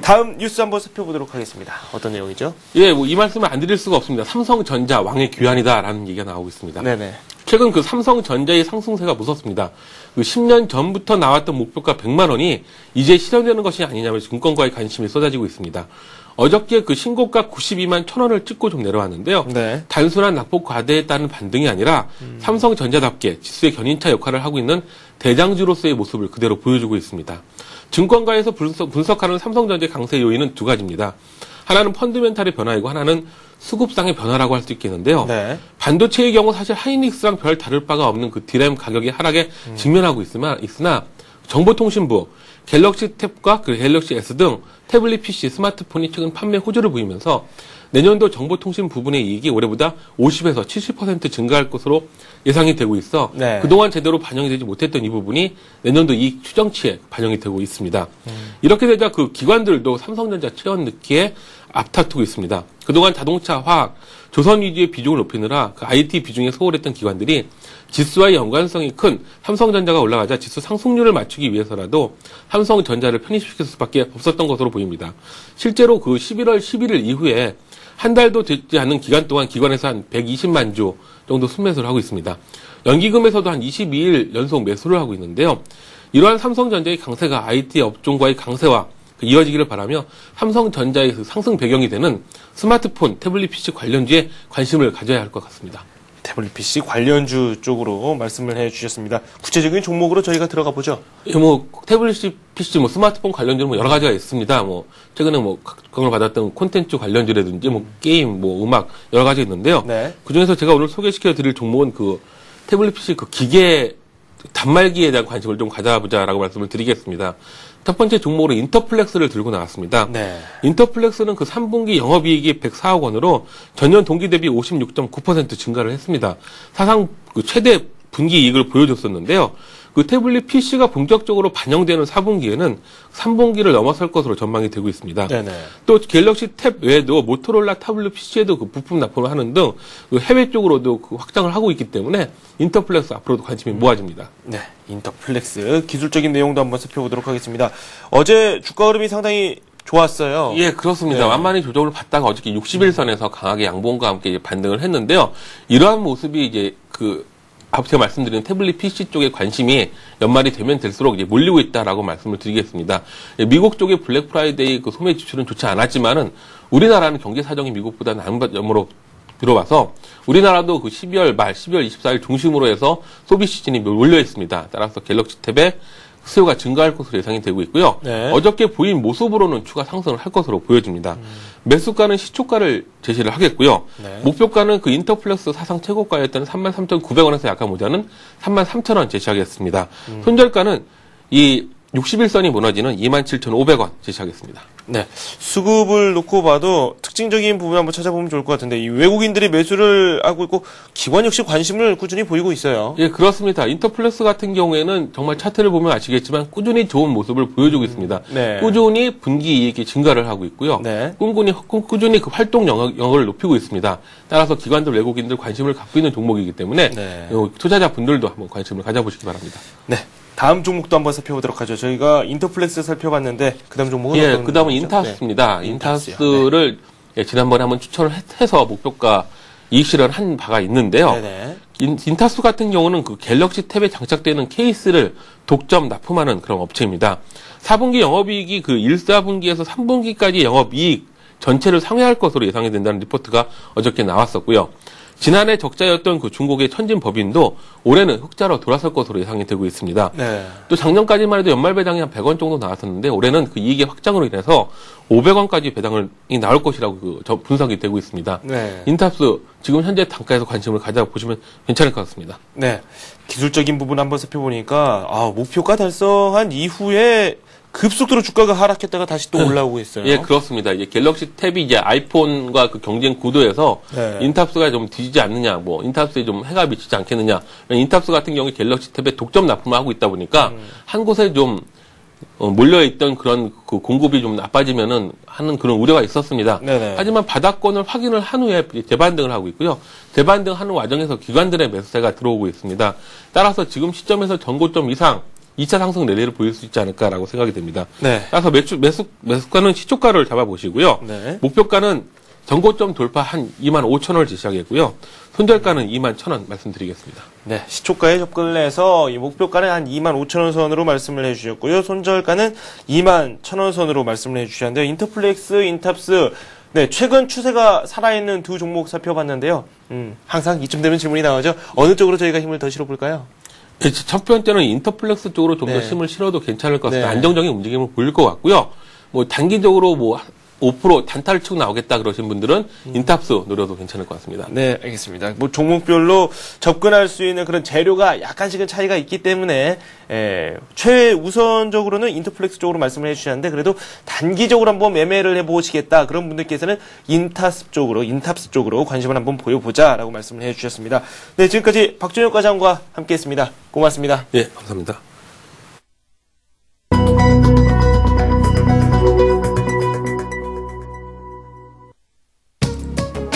다음 뉴스 한번 살펴보도록 하겠습니다. 어떤 내용이죠? 예, 뭐 이 말씀을 안 드릴 수가 없습니다. 삼성전자 왕의 귀환이다라는 얘기가 나오고 있습니다. 네네. 최근 그 삼성전자의 상승세가 무섭습니다. 그 10년 전부터 나왔던 목표가 100만 원이 이제 실현되는 것이 아니냐며 증권가의 관심이 쏟아지고 있습니다. 어저께 그 신고가 92만 1,000원을 찍고 좀 내려왔는데요. 네. 단순한 낙폭 과대에 따른 반등이 아니라 삼성전자답게 지수의 견인차 역할을 하고 있는 대장주로서의 모습을 그대로 보여주고 있습니다. 증권가에서 분석하는 삼성전자의 강세 요인은 두 가지입니다. 하나는 펀드멘탈의 변화이고 하나는 수급상의 변화라고 할 수 있겠는데요. 네. 반도체의 경우 사실 하이닉스랑 별 다를 바가 없는 그 디램 가격의 하락에 직면하고 있으나 정보통신부, 갤럭시 탭과 그 갤럭시 S 등 태블릿 PC, 스마트폰이 최근 판매 호조를 보이면서 내년도 정보통신 부분의 이익이 올해보다 50에서 70% 증가할 것으로 예상이 되고 있어 네. 그동안 제대로 반영이 되지 못했던 이 부분이 내년도 이익 추정치에 반영이 되고 있습니다. 이렇게 되자 그 기관들도 삼성전자 체험 넣기에 앞다투고 있습니다. 그동안 자동차, 화학, 조선 위주의 비중을 높이느라 그 IT 비중에 소홀했던 기관들이 지수와의 연관성이 큰 삼성전자가 올라가자 지수 상승률을 맞추기 위해서라도 삼성전자를 편입시킬 수밖에 없었던 것으로 보입니다. 실제로 그 11월 11일 이후에 한 달도 되지 않은 기간 동안 기관에서 한 120만 주 정도 순매수를 하고 있습니다. 연기금에서도 한 22일 연속 매수를 하고 있는데요. 이러한 삼성전자의 강세가 IT 업종과의 강세와 이어지기를 바라며 삼성전자의 그 상승 배경이 되는 스마트폰, 태블릿 PC 관련주에 관심을 가져야 할 것 같습니다. 태블릿 PC 관련주 쪽으로 말씀을 해주셨습니다. 구체적인 종목으로 저희가 들어가 보죠. 예, 뭐 태블릿 PC, 뭐 스마트폰 관련주는 뭐 여러 가지가 있습니다. 뭐 최근에 뭐 각광을 받았던 콘텐츠 관련주라든지 뭐 게임, 뭐 음악 여러 가지 있는데요. 네. 그 중에서 제가 오늘 소개시켜드릴 종목은 그 태블릿 PC 그 기계 단말기에 대한 관심을 좀 가져보자라고 말씀을 드리겠습니다. 첫 번째 종목으로 인터플렉스를 들고 나왔습니다. 네. 인터플렉스는 그 3분기 영업이익이 104억 원으로 전년 동기 대비 56.9% 증가를 했습니다. 사상 그 최대 분기 이익을 보여줬었는데요. 그 태블릿 PC가 본격적으로 반영되는 4분기에는 3분기를 넘어설 것으로 전망이 되고 있습니다. 네네. 또 갤럭시 탭 외에도 모토로라 태블릿 PC에도 그 부품 납품을 하는 등 그 해외 쪽으로도 그 확장을 하고 있기 때문에 인터플렉스 앞으로도 관심이 모아집니다. 네. 인터플렉스 기술적인 내용도 한번 살펴보도록 하겠습니다. 어제 주가 흐름이 상당히 좋았어요. 예, 그렇습니다. 네. 완만히 조정을 받다가 어저께 60일선에서 강하게 양봉과 함께 이제 반등을 했는데요. 이러한 모습이 이제 그 앞서 말씀드린 태블릿 PC 쪽에 관심이 연말이 되면 될수록 이제 몰리고 있다라고 말씀을 드리겠습니다. 미국 쪽의 블랙 프라이데이 그 소매 지출은 좋지 않았지만은 우리나라는 경제 사정이 미국보다 나은 점으로 들어와서 우리나라도 그 12월 말 12월 24일 중심으로 해서 소비 시즌이 몰려 있습니다. 따라서 갤럭시 탭의 수요가 증가할 것으로 예상이 되고 있고요. 네. 어저께 보인 모습으로는 추가 상승을 할 것으로 보여집니다. 매수가는 시초가를 제시를 하겠고요. 네. 목표가는 그 인터플렉스 사상 최고가였던 33,900원에서 약간 모자는 33,000원 제시하겠습니다. 손절가는 이 61선이 무너지는 27,500원 제시하겠습니다. 네. 수급을 놓고 봐도 특징적인 부분 한번 찾아보면 좋을 것 같은데, 이 외국인들이 매수를 하고 있고, 기관 역시 관심을 꾸준히 보이고 있어요. 예, 그렇습니다. 인터플렉스 같은 경우에는 정말 차트를 보면 아시겠지만 꾸준히 좋은 모습을 보여주고 있습니다. 네. 꾸준히 분기 이익이 증가를 하고 있고요. 네. 꾸준히 그 활동 영역을 높이고 있습니다. 따라서 기관들, 외국인들 관심을 갖고 있는 종목이기 때문에 네. 투자자분들도 한번 관심을 가져보시기 바랍니다. 네. 다음 종목도 한번 살펴보도록 하죠. 저희가 인터플렉스 살펴봤는데, 그 다음 종목은 예, 어떤 그 다음은 종목이죠? 인타스입니다. 네. 인타스를 예, 지난번에 한번 추천을 해서 목표가 이익 실현한 바가 있는데요. 네네. 인타스 같은 경우는 그 갤럭시 탭에 장착되는 케이스를 독점 납품하는 그런 업체입니다. 4분기 영업이익이 그 1, 4분기에서 3분기까지 영업이익 전체를 상회할 것으로 예상이 된다는 리포트가 어저께 나왔었고요. 지난해 적자였던 그 중국의 천진법인도 올해는 흑자로 돌아설 것으로 예상이 되고 있습니다. 네. 또 작년까지만 해도 연말 배당이 한 100원 정도 나왔었는데 올해는 그 이익의 확장으로 인해서 500원까지 배당이 나올 것이라고 분석이 되고 있습니다. 네. 인탑스 지금 현재 단가에서 관심을 가져보시면 괜찮을 것 같습니다. 네. 기술적인 부분 한번 살펴보니까, 목표가 달성한 이후에 급속도로 주가가 하락했다가 다시 또 올라오고 있어요. 예, 그렇습니다. 이제 갤럭시 탭이 이제 아이폰과 그 경쟁 구도에서 네. 인탑스가 좀 뒤지지 않느냐, 뭐 인탑스에 좀 해가 미치지 않겠느냐. 인탑스 같은 경우에 갤럭시 탭에 독점 납품을 하고 있다 보니까 한 곳에 좀 몰려있던 그런 그 공급이 좀 나빠지면은 하는 그런 우려가 있었습니다. 네네. 하지만 바닥권을 확인을 한 후에 재반등을 하고 있고요. 재반등하는 과정에서 기관들의 매수세가 들어오고 있습니다. 따라서 지금 시점에서 전고점 이상 2차 상승 랠리를 보일 수 있지 않을까라고 생각이 됩니다. 네. 따라서 매수가는 시초가를 잡아보시고요. 네. 목표가는 전고점 돌파 한 25,000원을 제시하겠고요. 손절가는 21,000원 말씀드리겠습니다. 네. 시초가에 접근을 해서 이 목표가는 한 25,000원 선으로 말씀을 해주셨고요. 손절가는 21,000원 선으로 말씀을 해주셨는데요. 인터플렉스, 인탑스, 네, 최근 추세가 살아있는 두 종목 살펴봤는데요. 항상 이쯤 되면 질문이 나오죠. 어느 쪽으로 저희가 힘을 더 실어볼까요? 첫 번째는 인터플렉스 쪽으로 좀 더 네. 힘을 실어도 괜찮을 것 같습니다. 네. 안정적인 움직임을 보일 것 같고요. 뭐 단기적으로 뭐 5% 단타를 치고 나오겠다 그러신 분들은 인탑스 노려도 괜찮을 것 같습니다. 네, 알겠습니다. 뭐 종목별로 접근할 수 있는 그런 재료가 약간씩은 차이가 있기 때문에 최우선적으로는 인터플렉스 쪽으로 말씀을 해주셨는데 그래도 단기적으로 한번 매매를 해보시겠다 그런 분들께서는 인탑스 쪽으로 관심을 한번 보여보자라고 말씀을 해주셨습니다. 네, 지금까지 박준혁 과장과 함께했습니다. 고맙습니다. 예, 감사합니다.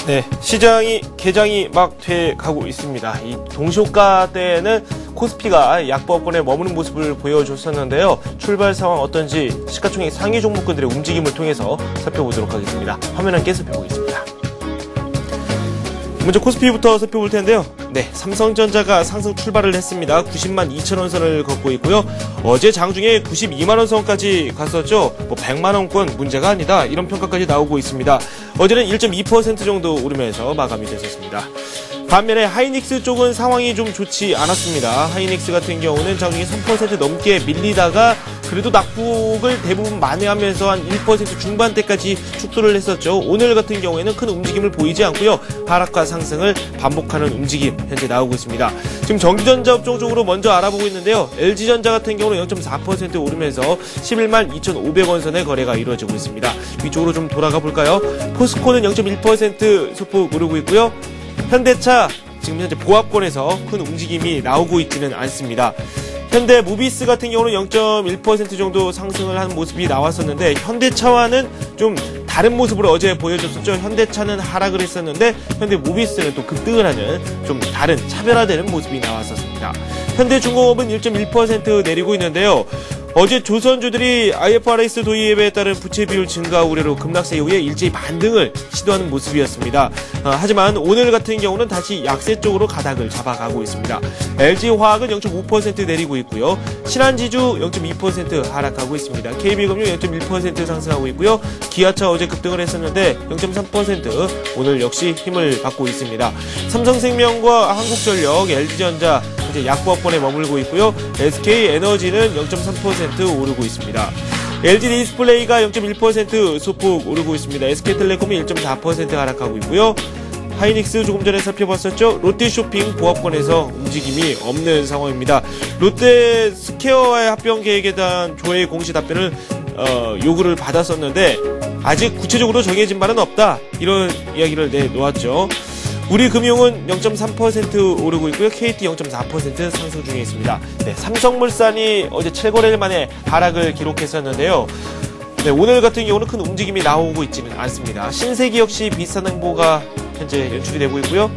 네, 시장이 개장이 막 돼가고 있습니다. 이 동시효과 때는 코스피가 약보합권에 머무는 모습을 보여줬었는데요. 출발 상황 어떤지 시가총액 상위 종목군들의 움직임을 통해서 살펴보도록 하겠습니다. 화면 함께 살펴보겠습니다. 먼저 코스피부터 살펴볼 텐데요. 네, 삼성전자가 상승 출발을 했습니다. 90만 2천원 선을 걷고 있고요. 어제 장중에 92만원 선까지 갔었죠. 100만원권 문제가 아니다. 이런 평가까지 나오고 있습니다. 어제는 1.2% 정도 오르면서 마감이 됐었습니다. 반면에 하이닉스 쪽은 상황이 좀 좋지 않았습니다. 하이닉스 같은 경우는 장중에 3% 넘게 밀리다가 그래도 낙폭을 대부분 만회하면서 한 1% 중반대까지 축소를 했었죠. 오늘 같은 경우에는 큰 움직임을 보이지 않고요. 하락과 상승을 반복하는 움직임 현재 나오고 있습니다. 지금 전기전자 업종 쪽으로 먼저 알아보고 있는데요. LG전자 같은 경우는 0.4% 오르면서 11만 2,500원 선의 거래가 이루어지고 있습니다. 위쪽으로 좀 돌아가 볼까요? 포스코는 0.1% 소폭 오르고 있고요. 현대차 지금 현재 보합권에서 큰 움직임이 나오고 있지는 않습니다. 현대 모비스 같은 경우는 0.1% 정도 상승을 하는 모습이 나왔었는데 현대차와는 좀 다른 모습을 어제 보여줬었죠. 현대차는 하락을 했었는데 현대 모비스는 또 급등을 하는 좀 다른 차별화되는 모습이 나왔었습니다. 현대중공업은 1.1% 내리고 있는데요. 어제 조선주들이 IFRS 도입에 따른 부채 비율 증가 우려로 급락세 이후에 일제히 반등을 시도하는 모습이었습니다. 하지만 오늘 같은 경우는 다시 약세 쪽으로 가닥을 잡아가고 있습니다. LG화학은 0.5% 내리고 있고요. 신한지주 0.2% 하락하고 있습니다. KB금융 0.1% 상승하고 있고요. 기아차 어제 급등을 했었는데 0.3% 오늘 역시 힘을 받고 있습니다. 삼성생명과 한국전력, LG전자 이제 약보합권에 머물고 있고요. SK에너지는 0.3% 오르고 있습니다. LG디스플레이가 0.1% 소폭 오르고 있습니다. SK텔레콤이 1.4% 하락하고 있고요. 하이닉스 조금 전에 살펴봤었죠. 롯데쇼핑 보합권에서 움직임이 없는 상황입니다. 롯데 스퀘어와의 합병 계획에 대한 조회의 공시 답변을 요구를 받았었는데 아직 구체적으로 정해진 바는 없다. 이런 이야기를 내놓았죠. 우리금융은 0.3% 오르고 있고요. KT 0.4% 상승 중에 있습니다. 네, 삼성물산이 어제 7거래일 만에 하락을 기록했었는데요. 네, 오늘 같은 경우는 큰 움직임이 나오고 있지는 않습니다. 신세기 역시 비슷한 행보가 현재 연출이 되고 있고요.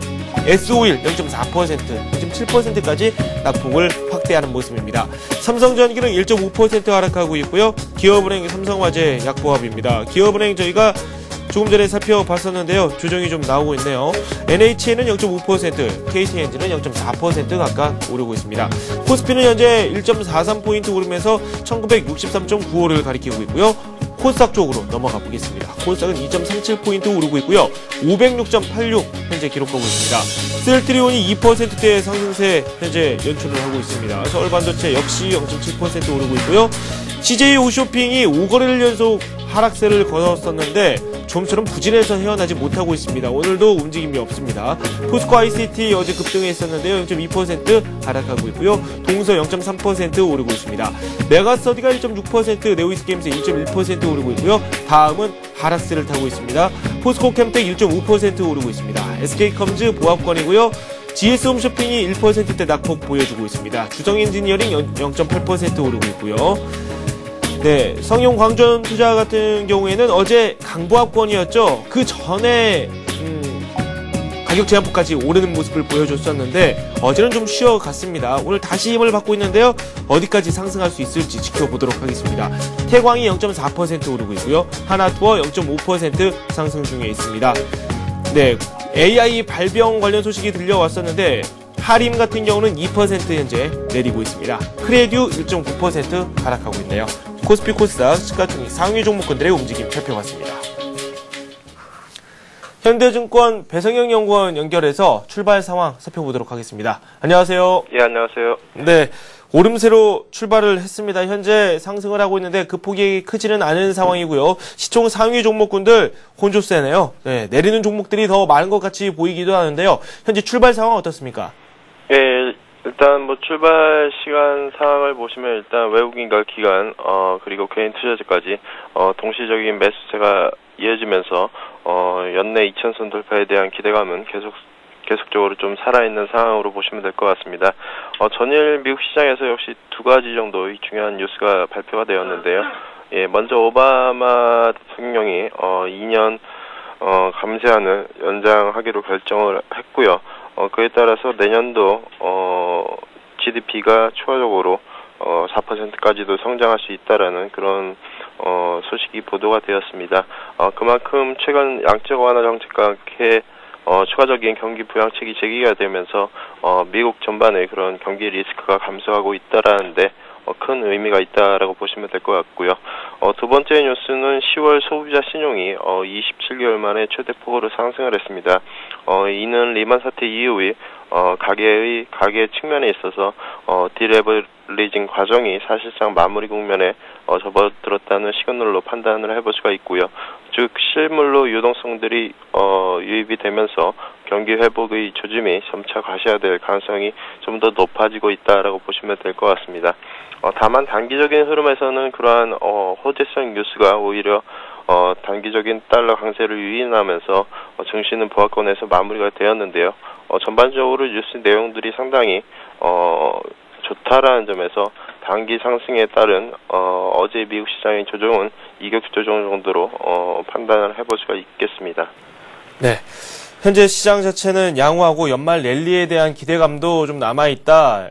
S-오일 0.4%, 0.7%까지 낙폭을 확대하는 모습입니다. 삼성전기는 1.5% 하락하고 있고요. 기업은행, 삼성화재 약보합입니다. 기업은행 저희가 조금 전에 살펴봤었는데요. 조정이 좀 나오고 있네요. NHN은 0.5%, KT엔진은 0.4% 각각 오르고 있습니다. 코스피는 현재 1.43포인트 오르면서 1963.95를 가리키고 있고요. 코스닥 쪽으로 넘어가 보겠습니다. 코스닥은 2.37포인트 오르고 있고요. 506.86 현재 기록하고 있습니다. 셀트리온이 2%대의 상승세 현재 연출을 하고 있습니다. 서울반도체 역시 0.7% 오르고 있고요. CJ 홈쇼핑이 5거래일 연속 하락세를 거뒀었는데 좀처럼 부진해서 헤어나지 못하고 있습니다. 오늘도 움직임이 없습니다. 포스코 ICT 어제 급등했었는데요. 0.2% 하락하고 있고요. 동서 0.3% 오르고 있습니다. 메가스터디가 1.6%, 네오이스게임즈 1.1% 오르고 있고요. 다음은 하락세를 타고 있습니다. 포스코 캠텍 1.5% 오르고 있습니다. SK컴즈 보합권이고요. GS홈쇼핑이 1%대 낙폭 보여주고 있습니다. 주성엔지니어링 0.8% 오르고 있고요. 네, 성용광전투자 같은 경우에는 어제 강보합권이었죠. 그 전에 가격 제한폭까지 오르는 모습을 보여줬었는데 어제는 좀 쉬어갔습니다. 오늘 다시 힘을 받고 있는데요. 어디까지 상승할 수 있을지 지켜보도록 하겠습니다. 태광이 0.4% 오르고 있고요. 하나투어 0.5% 상승 중에 있습니다. 네, AI 발병 관련 소식이 들려왔었는데 하림 같은 경우는 2% 현재 내리고 있습니다. 크레듀 1.9% 하락하고 있네요. 코스피 코스닥 시가총액 상위 종목군들의 움직임 살펴봤습니다. 현대증권 배성영 연구원 연결해서 출발 상황 살펴보도록 하겠습니다. 안녕하세요. 예, 안녕하세요. 네, 오름세로 출발을 했습니다. 현재 상승을 하고 있는데 그 폭이 크지는 않은 상황이고요. 시총 상위 종목군들 혼조세네요. 네, 내리는 종목들이 더 많은 것 같이 보이기도 하는데요. 현재 출발 상황 어떻습니까? 예, 일단 뭐 출발 시간 상황을 보시면 일단 외국인 결 기간 그리고 개인 투자자까지 동시적인 매수세가 이어지면서 연내 2,000선 돌파에 대한 기대감은 계속적으로 좀 살아있는 상황으로 보시면 될 것 같습니다. 전일 미국 시장에서 역시 두 가지 정도의 중요한 뉴스가 발표가 되었는데요. 예, 먼저 오바마 대통령이 2년 감세안을 연장하기로 결정을 했고요. 그에 따라서 내년도 GDP가 추가적으로 4%까지도 성장할 수 있다라는 그런 소식이 보도가 되었습니다. 그만큼 최근 양적 완화 정책과 함께 추가적인 경기 부양책이 제기가 되면서 미국 전반의 그런 경기 리스크가 감소하고 있다라는데 큰 의미가 있다라고 보시면 될 것 같고요. 두 번째 뉴스는 10월 소비자 신용이 27개월 만에 최대폭으로 상승을 했습니다. 이는 리만 사태 이후에 가계 측면에 있어서 디레버리징 과정이 사실상 마무리 국면에 접어들었다는 시그널로 판단을 해볼 수가 있고요. 즉 실물로 유동성들이 유입이 되면서 경기 회복의 조짐이 점차 가시화될 가능성이 좀 더 높아지고 있다라고 보시면 될 것 같습니다. 다만 단기적인 흐름에서는 그러한 호재성 뉴스가 오히려 단기적인 달러 강세를 유인하면서 증시는 보합권에서 마무리가 되었는데요. 전반적으로 뉴스 내용들이 상당히 좋다라는 점에서 단기 상승에 따른 어제 미국 시장의 조정은 이격 조정 정도로 판단을 해볼 수가 있겠습니다. 네. 현재 시장 자체는 양호하고 연말 랠리에 대한 기대감도 좀 남아있다.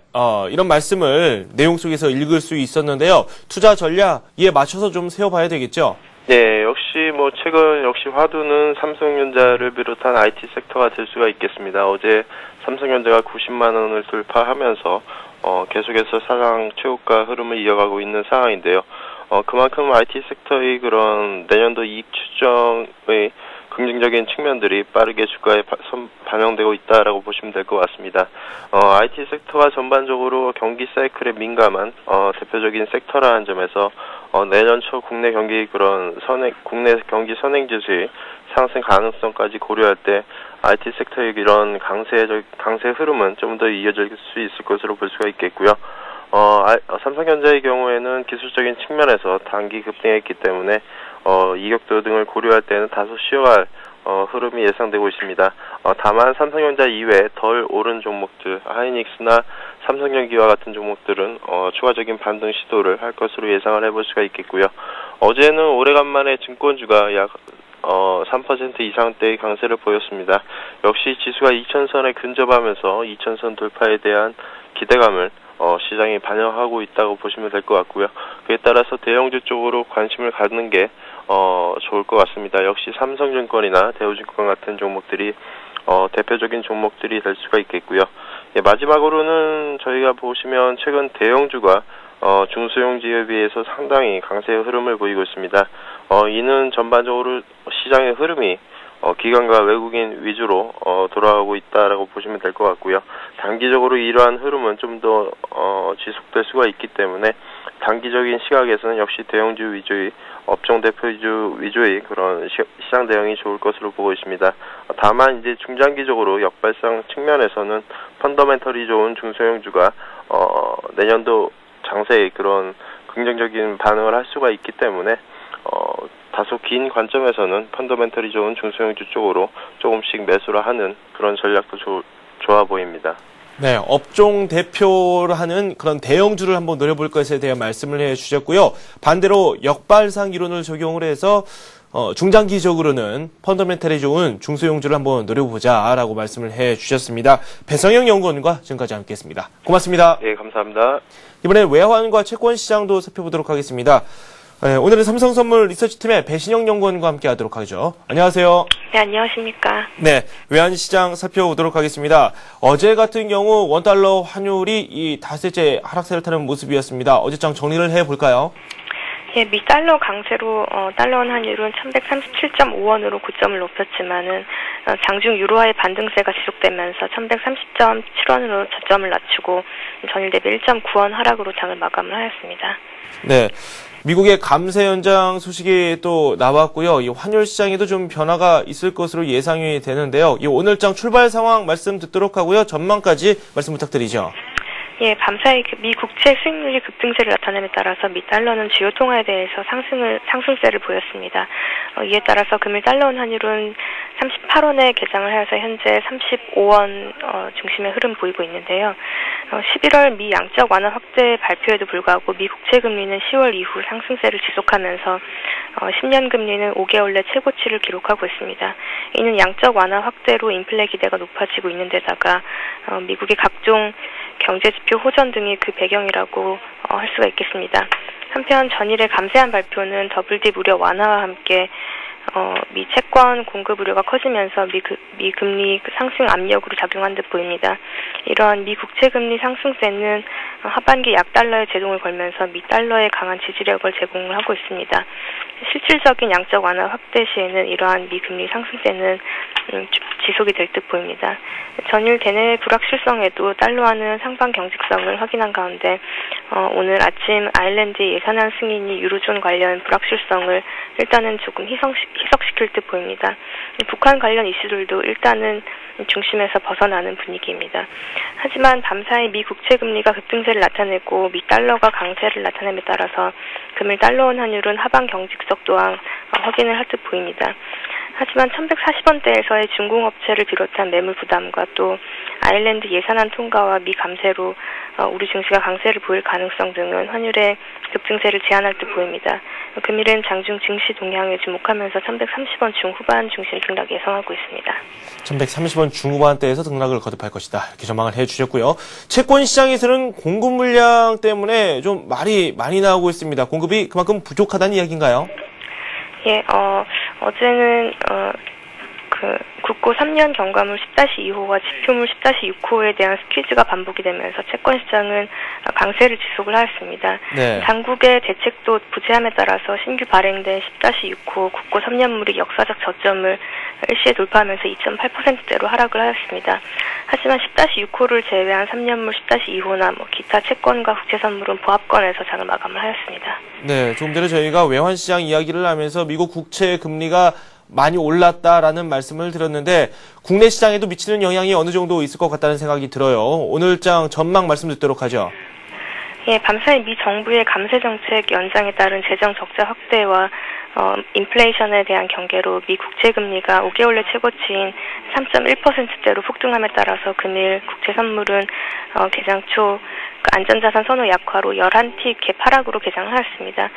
이런 말씀을 내용 속에서 읽을 수 있었는데요. 투자 전략 이에 맞춰서 좀 세워봐야 되겠죠? 네, 역시 최근 역시 화두는 삼성전자를 비롯한 IT 섹터가 될 수가 있겠습니다. 어제 삼성전자가 90만 원을 돌파하면서 계속해서 사상 최고가 흐름을 이어가고 있는 상황인데요. 그만큼 IT 섹터의 그런 내년도 이익 추정의 긍정적인 측면들이 빠르게 주가에 반영되고 있다라고 보시면 될 것 같습니다. IT 섹터가 전반적으로 경기 사이클에 민감한 대표적인 섹터라는 점에서 내년 초 국내 경기 그런 국내 경기 선행 지수의 상승 가능성까지 고려할 때 IT 섹터의 이런 강세 흐름은 좀 더 이어질 수 있을 것으로 볼 수가 있겠고요. 삼성전자의 경우에는 기술적인 측면에서 단기 급등했기 때문에 이격도 등을 고려할 때는 다소 쉬어갈 흐름이 예상되고 있습니다. 다만 삼성전자 이외에 덜 오른 종목들, 하이닉스나 삼성전기와 같은 종목들은 추가적인 반등 시도를 할 것으로 예상을 해볼 수가 있겠고요. 어제는 오래간만에 증권주가 약 3% 이상대의 강세를 보였습니다. 역시 지수가 2000선에 근접하면서 2000선 돌파에 대한 기대감을 시장이 반영하고 있다고 보시면 될 것 같고요. 그에 따라서 대형주 쪽으로 관심을 갖는 게 좋을 것 같습니다. 역시 삼성증권이나 대우증권 같은 종목들이 대표적인 종목들이 될 수가 있겠고요. 예, 마지막으로는 저희가 보시면 최근 대형주가 중소형주에 비해서 상당히 강세의 흐름을 보이고 있습니다. 이는 전반적으로 시장의 흐름이 기관과 외국인 위주로 돌아가고 있다라고 보시면 될 것 같고요. 단기적으로 이러한 흐름은 좀 더 지속될 수가 있기 때문에 단기적인 시각에서는 역시 대형주 위주의 업종 대표주 위주의 그런 시장 대응이 좋을 것으로 보고 있습니다. 다만 이제 중장기적으로 역발상 측면에서는 펀더멘털이 좋은 중소형주가 내년도 장세에 그런 긍정적인 반응을 할 수가 있기 때문에 다소 긴 관점에서는 펀더멘털이 좋은 중소형주 쪽으로 조금씩 매수를 하는 그런 전략도 좋아 보입니다. 네, 업종 대표를 하는 그런 대형주를 한번 노려볼 것에 대한 말씀을 해주셨고요. 반대로 역발상 이론을 적용을 해서 중장기적으로는 펀더멘털이 좋은 중소형주를 한번 노려보자라고 말씀을 해주셨습니다. 배성영 연구원과 지금까지 함께했습니다. 고맙습니다. 네, 감사합니다. 이번엔 외환과 채권 시장도 살펴보도록 하겠습니다. 네, 오늘은 삼성선물 리서치팀의 배신영 연구원과 함께하도록 하죠. 안녕하세요. 네, 안녕하십니까. 네, 외환시장 살펴보도록 하겠습니다. 어제 같은 경우 원달러 환율이 이 닷새째 하락세를 타는 모습이었습니다. 어제장 정리를 해볼까요? 예, 미 달러 강세로 달러원 환율은 1137.5원으로 고점을 높였지만은 장중 유로화의 반등세가 지속되면서 1130.7원으로 저점을 낮추고 전일 대비 1.9원 하락으로 장을 마감을 하였습니다. 네. 미국의 감세 연장 소식이 또 나왔고요. 이 환율 시장에도 좀 변화가 있을 것으로 예상이 되는데요. 이 오늘장 출발 상황 말씀 듣도록 하고요. 전망까지 말씀 부탁드리죠. 예, 밤사이 미 국채 수익률이 급등세를 나타냄에 따라서 미 달러는 주요 통화에 대해서 상승세를 보였습니다. 이에 따라서 금일 달러원 환율은 38원에 개장을 하여서 현재 35원 중심의 흐름 보이고 있는데요. 11월 미 양적 완화 확대 발표에도 불구하고 미 국채 금리는 10월 이후 상승세를 지속하면서 10년 금리는 5개월 내 최고치를 기록하고 있습니다. 이는 양적 완화 확대로 인플레 기대가 높아지고 있는 데다가 미국의 각종 경제지표 호전 등이 그 배경이라고 할 수가 있겠습니다. 한편 전일의 감세한 발표는 더블디 무려 완화와 함께 미 채권 공급 우려가 커지면서 미 금리 상승 압력으로 작용한 듯 보입니다. 이러한 미 국채 금리 상승세는 하반기 약달러에 제동을 걸면서 미 달러에 강한 지지력을 제공을 하고 있습니다. 실질적인 양적 완화 확대 시에는 이러한 미 금리 상승세는 지속이 될 듯 보입니다. 전일 대내 불확실성에도 달러화는 상방 경직성을 확인한 가운데 오늘 아침 아일랜드 예산안 승인이 유로존 관련 불확실성을 일단은 조금 희석시킬 듯 보입니다. 북한 관련 이슈들도 일단은 중심에서 벗어나는 분위기입니다. 하지만 밤사이 미 국채 금리가 급등세를 나타내고 미 달러가 강세를 나타냄에 따라서 금일 달러원 환율은 하방 경직성 또한 확인을 할 듯 보입니다. 하지만 1140원대에서의 중공업체를 비롯한 매물 부담과 또 아일랜드 예산안 통과와 미 감세로 우리 증시가 강세를 보일 가능성 등은 환율의 급등세를 제한할 듯 보입니다. 금일은 장중 증시 동향에 주목하면서 1130원 중후반 중심 등락 예상하고 있습니다. 1130원 중후반대에서 등락을 거듭할 것이다. 이렇게 전망을 해주셨고요. 채권 시장에서는 공급 물량 때문에 좀 말이 많이 나오고 있습니다. 공급이 그만큼 부족하다는 이야기인가요? 예, 어제는 국고 3년 경과물 10-2호와 지표물 10-6호에 대한 스퀴즈가 반복이 되면서 채권 시장은 강세를 지속을 하였습니다. 네. 당국의 대책도 부재함에 따라서 신규 발행된 10-6호 국고 3년물이 역사적 저점을 일시에 돌파하면서 2.8%대로 하락을 하였습니다. 하지만 10-6호를 제외한 3년물 10-2호나 기타 채권과 국채 선물은 보합권에서 장을 마감을 하였습니다. 네, 조금 전에 저희가 외환시장 이야기를 하면서 미국 국채 금리가 많이 올랐다라는 말씀을 드렸는데 국내 시장에도 미치는 영향이 어느 정도 있을 것 같다는 생각이 들어요. 오늘장 전망 말씀 듣도록 하죠. 예, 밤사이 미 정부의 감세 정책 연장에 따른 재정 적자 확대와 인플레이션에 대한 경계로 미 국채 금리가 5개월 내 최고치인 3.1%대로 폭등함에 따라서 금일 국채 선물은 개장 초 안전자산 선호 약화로 11티 갭 하락으로 개장하였습니다.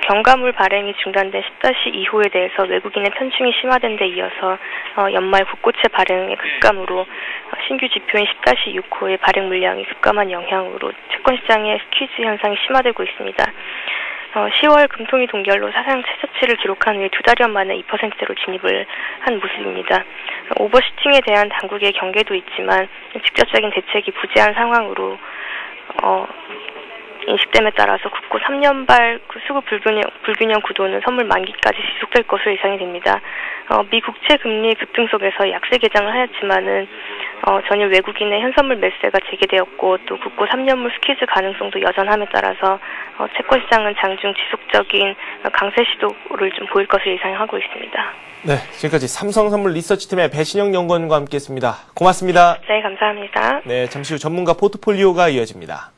경과물 발행이 중단된 10-2호에 대해서 외국인의 편충이 심화된 데 이어서 연말 국고채 발행의 급감으로 신규 지표인 10-6호의 발행 물량이 급감한 영향으로 채권시장의 스퀴즈 현상이 심화되고 있습니다. 10월 금통위 동결로 사상 최저치를 기록한 후에 2달여 만에 2%대로 진입을 한 모습입니다. 오버슈팅에 대한 당국의 경계도 있지만 직접적인 대책이 부재한 상황으로 인식됨에 따라서 국고 3년발 수급 불균형 구도는 선물 만기까지 지속될 것으로 예상이 됩니다. 미 국채 금리 급등 속에서 약세 개장을 하였지만은 전일 외국인의 현선물 매수세가 재개되었고 또 국고 3년물 스퀴즈 가능성도 여전함에 따라서 채권 시장은 장중 지속적인 강세 시도를 좀 보일 것으로 예상하고 있습니다. 네, 지금까지 삼성선물 리서치팀의 배신영 연구원과 함께했습니다. 고맙습니다. 네, 감사합니다. 네, 잠시 후 전문가 포트폴리오가 이어집니다.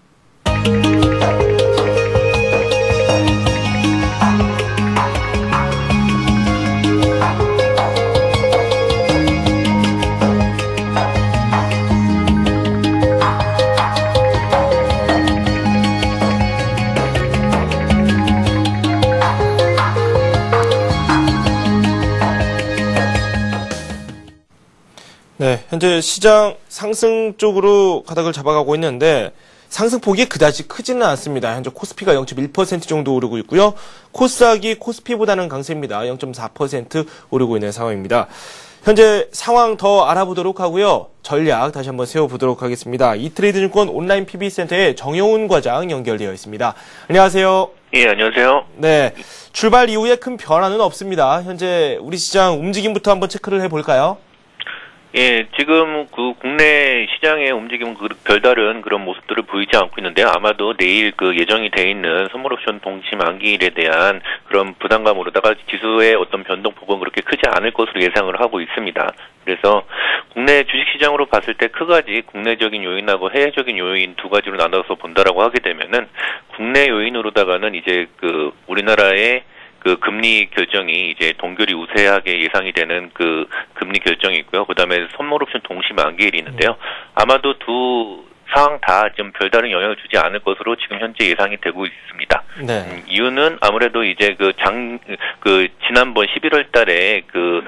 네, 현재 시장 상승 쪽으로 가닥을 잡아가고 있는데 상승폭이 그다지 크지는 않습니다. 현재 코스피가 0.1% 정도 오르고 있고요. 코스닥이 코스피보다는 강세입니다. 0.4% 오르고 있는 상황입니다. 현재 상황 더 알아보도록 하고요. 전략 다시 한번 세워보도록 하겠습니다. 이트레이드증권 온라인 PB센터의 정영훈 과장 연결되어 있습니다. 안녕하세요. 예, 안녕하세요. 네, 출발 이후에 큰 변화는 없습니다. 현재 우리 시장 움직임부터 한번 체크를 해볼까요? 예, 지금 그 국내 시장의 움직임은 별다른 그런 모습들을 보이지 않고 있는데요. 아마도 내일 그 예정이 돼 있는 선물옵션 동시 만기일에 대한 그런 부담감으로다가 지수의 어떤 변동폭은 그렇게 크지 않을 것으로 예상을 하고 있습니다. 그래서 국내 주식시장으로 봤을 때 크가지 국내적인 요인하고 해외적인 요인 두 가지로 나눠서 본다라고 하게 되면은 국내 요인으로다가는 이제 그 우리나라의 그 금리 결정이 이제 동결이 우세하게 예상이 되는 그 금리 결정이 있고요. 그다음에 선물옵션 동시 만기일이 있는데요. 아마도 두 상황 다 좀 별다른 영향을 주지 않을 것으로 지금 현재 예상이 되고 있습니다. 네. 이유는 아무래도 이제 지난번 11월 달에 그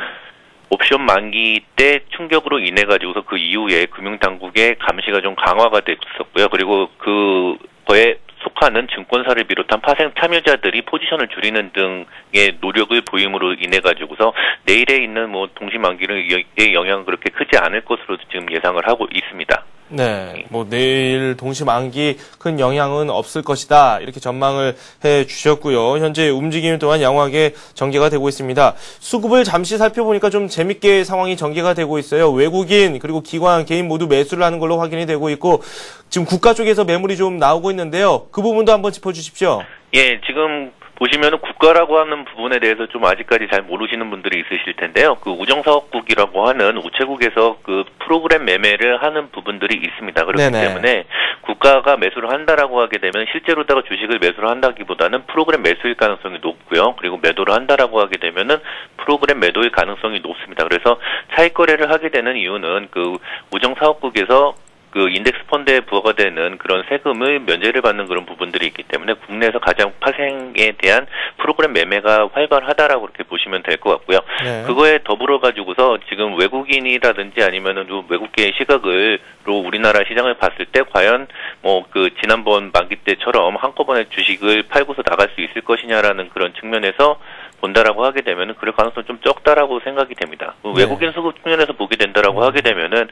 옵션 만기 때 충격으로 인해 가지고서 그 이후에 금융당국의 감시가 좀 강화가 됐었고요. 그리고 그거에 속하는 증권사를 비롯한 파생 참여자들이 포지션을 줄이는 등의 노력을 보임으로 인해 가지고서 내일에 있는 뭐 동시 만기의 영향은 그렇게 크지 않을 것으로 지금 예상을 하고 있습니다. 네, 뭐 내일 동시 만기 큰 영향은 없을 것이다 이렇게 전망을 해 주셨고요. 현재 움직임 또한 양호하게 전개가 되고 있습니다. 수급을 잠시 살펴보니까 좀 재밌게 상황이 전개가 되고 있어요. 외국인 그리고 기관, 개인 모두 매수를 하는 걸로 확인이 되고 있고 지금 국가 쪽에서 매물이 좀 나오고 있는데요. 그 부분도 한번 짚어주십시오. 예, 지금 보시면은 국가라고 하는 부분에 대해서 좀 아직까지 잘 모르시는 분들이 있으실 텐데요. 그 우정사업국이라고 하는 우체국에서 그 프로그램 매매를 하는 부분들이 있습니다. 그렇기 네네. 때문에 국가가 매수를 한다라고 하게 되면 실제로다가 주식을 매수를 한다기보다는 프로그램 매수일 가능성이 높고요. 그리고 매도를 한다라고 하게 되면은 프로그램 매도일 가능성이 높습니다. 그래서 차익 거래를 하게 되는 이유는 그 우정사업국에서 그 인덱스 펀드에 부과가 되는 그런 세금을 면제를 받는 그런 부분들이 있기 때문에 국내에서 가장 파생에 대한 프로그램 매매가 활발하다라고 그렇게 보시면 될 것 같고요. 네. 그거에 더불어 가지고서 지금 외국인이라든지 아니면은 외국계의 시각으로 우리나라 시장을 봤을 때 과연 뭐 그 지난번 만기 때처럼 한꺼번에 주식을 팔고서 나갈 수 있을 것이냐라는 그런 측면에서 본다라고 하게 되면은 그럴 가능성이 좀 적다라고 생각이 됩니다. 네. 외국인 수급 측면에서 보게 된다라고 하게 되면은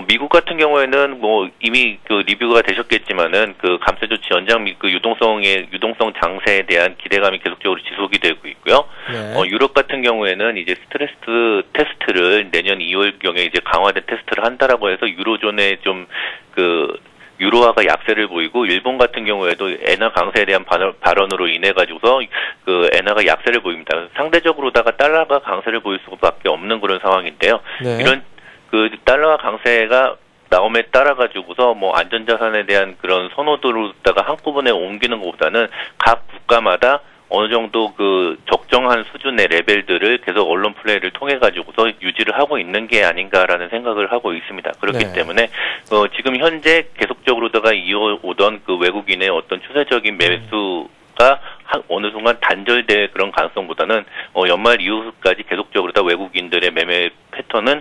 미국 같은 경우에는 뭐 이미 그 리뷰가 되셨겠지만은 그 감세 조치 연장 및 그 유동성 장세에 대한 기대감이 계속적으로 지속이 되고 있고요. 네. 유럽 같은 경우에는 이제 스트레스 테스트를 내년 2월경에 이제 강화된 테스트를 한다라고 해서 유로존에 좀 그 유로화가 약세를 보이고 일본 같은 경우에도 엔화 강세에 대한 발언으로 인해 가지고서 그 엔화가 약세를 보입니다. 상대적으로다가 달러가 강세를 보일 수밖에 없는 그런 상황인데요. 네. 이런 그 달러와 강세가 나옴에 따라 가지고서 뭐 안전자산에 대한 그런 선호도로다가 한꺼번에 옮기는 것보다는 각 국가마다 어느 정도 그 적정한 수준의 레벨들을 계속 언론 플레이를 통해 가지고서 유지를 하고 있는 게 아닌가라는 생각을 하고 있습니다. 그렇기 네. 때문에 지금 현재 계속적으로다가 이어오던 그 외국인의 어떤 추세적인 매수가 어느 순간 단절될 그런 가능성보다는 연말 이후까지 계속적으로 다 외국인들의 매매 패턴은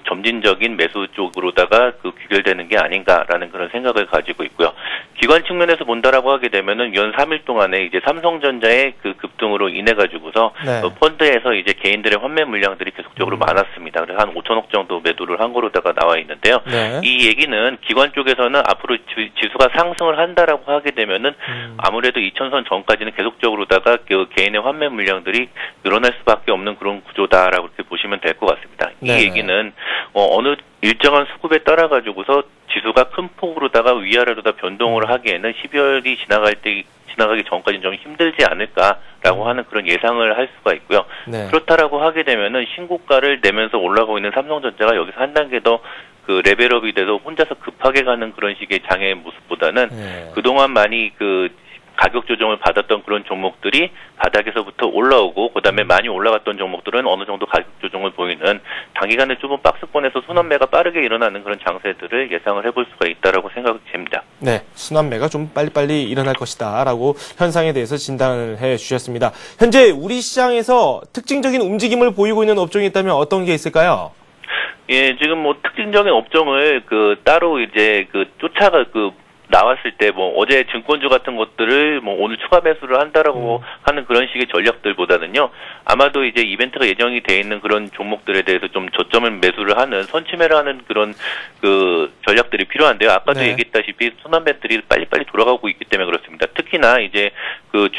점진적인 매수 쪽으로다가 귀결되는 게 아닌가라는 그런 생각을 가지고 있고요. 기관 측면에서 본다라고 하게 되면은 연 3일 동안에 이제 삼성전자의 그 급등으로 인해 가지고서 네. 펀드에서 이제 개인들의 환매 물량들이 계속적으로 많았습니다. 그래서 한 5천억 정도 매도를 한 거로다가 나와 있는데요. 네. 이 얘기는 기관 쪽에서는 앞으로 지수가 상승을 한다라고 하게 되면은 아무래도 2000선 전까지는 계속적으로다가 그 개인의 환매 물량들이 늘어날 수밖에 없는 그런 구조다라고 이렇게 보시면 될 것 같습니다. 네네. 이 얘기는 어느 일정한 수급에 따라 가지고서 지수가 큰 폭으로다가 위아래로다 변동을 하기에는 12월이 지나가기 전까지는 좀 힘들지 않을까라고 하는 그런 예상을 할 수가 있고요. 네. 그렇다라고 하게 되면은 신고가를 내면서 올라가고 있는 삼성전자가 여기서 한 단계 더 그 레벨업이 돼서 혼자서 급하게 가는 그런 식의 장의 모습보다는 네. 그동안 많이 그 가격 조정을 받았던 그런 종목들이 바닥에서부터 올라오고 그다음에 많이 올라갔던 종목들은 어느 정도 가격 조정을 보이는 단기간에 좁은 박스권에서 순환매가 빠르게 일어나는 그런 장세들을 예상을 해볼 수가 있다라고 생각이 됩니다. 네, 순환매가 좀 빨리빨리 일어날 것이다라고 현상에 대해서 진단을 해 주셨습니다. 현재 우리 시장에서 특징적인 움직임을 보이고 있는 업종이 있다면 어떤 게 있을까요? 예, 지금 뭐 특징적인 업종을 따로 이제 쫓아가 나왔을 때 뭐 어제 증권주 같은 것들을 뭐 오늘 추가 매수를 한다라고 하는 그런 식의 전략들보다는요, 아마도 이제 이벤트가 예정이 돼 있는 그런 종목들에 대해서 좀 저점을 매수를 하는 선취매를 하는 그런 전략들이 필요한데요. 아까도 네. 얘기했다시피 순환매들이 빨리빨리 돌아가고 있기 때문에 그렇습니다. 특히나 이제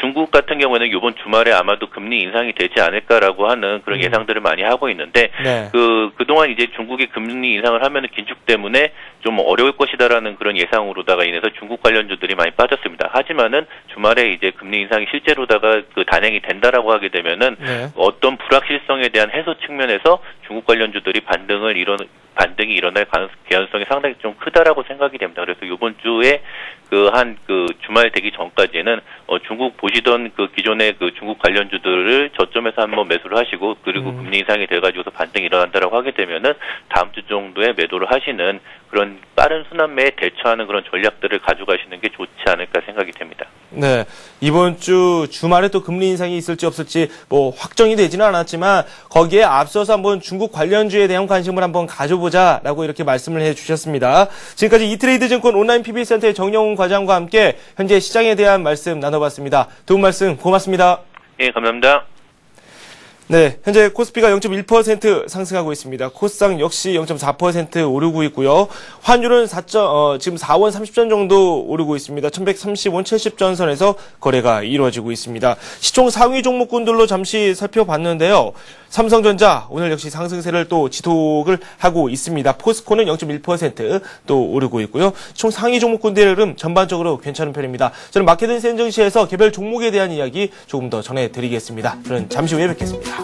중국 같은 경우에는 이번 주말에 아마도 금리 인상이 되지 않을까라고 하는 그런 예상들을 많이 하고 있는데 네. 그동안 이제 중국이 금리 인상을 하면은 긴축 때문에 좀 어려울 것이다라는 그런 예상으로다가 인해서 중국 관련주들이 많이 빠졌습니다. 하지만은 주말에 이제 금리 인상이 실제로다가 단행이 된다라고 하게 되면은 네. 어떤 불확실성에 대한 해소 측면에서 중국 관련주들이 반등이 일어날 개연성이 상당히 좀 크다라고 생각이 됩니다. 그래서 이번 주에 주말 되기 전까지는 중국 보시던 기존의 중국 관련주들을 저점에서 한번 매수를 하시고 그리고 금리 인상이 돼가지고서 반등이 일어난다라고 하게 되면은 다음 주 정도에 매도를 하시는 그런 빠른 순환매에 대처하는 그런 전략들을 가져가시는 게 좋지 않을까 생각이 됩니다. 네, 이번 주 주말에 또 금리 인상이 있을지 없을지 뭐 확정이 되지는 않았지만 거기에 앞서서 한번 중국 관련주에 대한 관심을 한번 가져보자라고 이렇게 말씀을 해주셨습니다. 지금까지 이트레이드 증권 온라인 PB센터의 정영훈 과장과 함께 현재 시장에 대한 말씀 나눠봤습니다. 두 분 말씀 고맙습니다. 예, 감사합니다. 네, 현재 코스피가 0.1% 상승하고 있습니다. 코스닥 역시 0.4% 오르고 있고요. 환율은 지금 4원 30전 정도 오르고 있습니다. 1130원 70전 선에서 거래가 이루어지고 있습니다. 시총 상위 종목군들로 잠시 살펴봤는데요. 삼성전자 오늘 역시 상승세를 또 지속을 하고 있습니다. 포스코는 0.1% 또 오르고 있고요. 총 상위 종목군들은 전반적으로 괜찮은 편입니다. 저는 마켓앤센 증시에서 개별 종목에 대한 이야기 조금 더 전해드리겠습니다. 저는 잠시 후에 뵙겠습니다.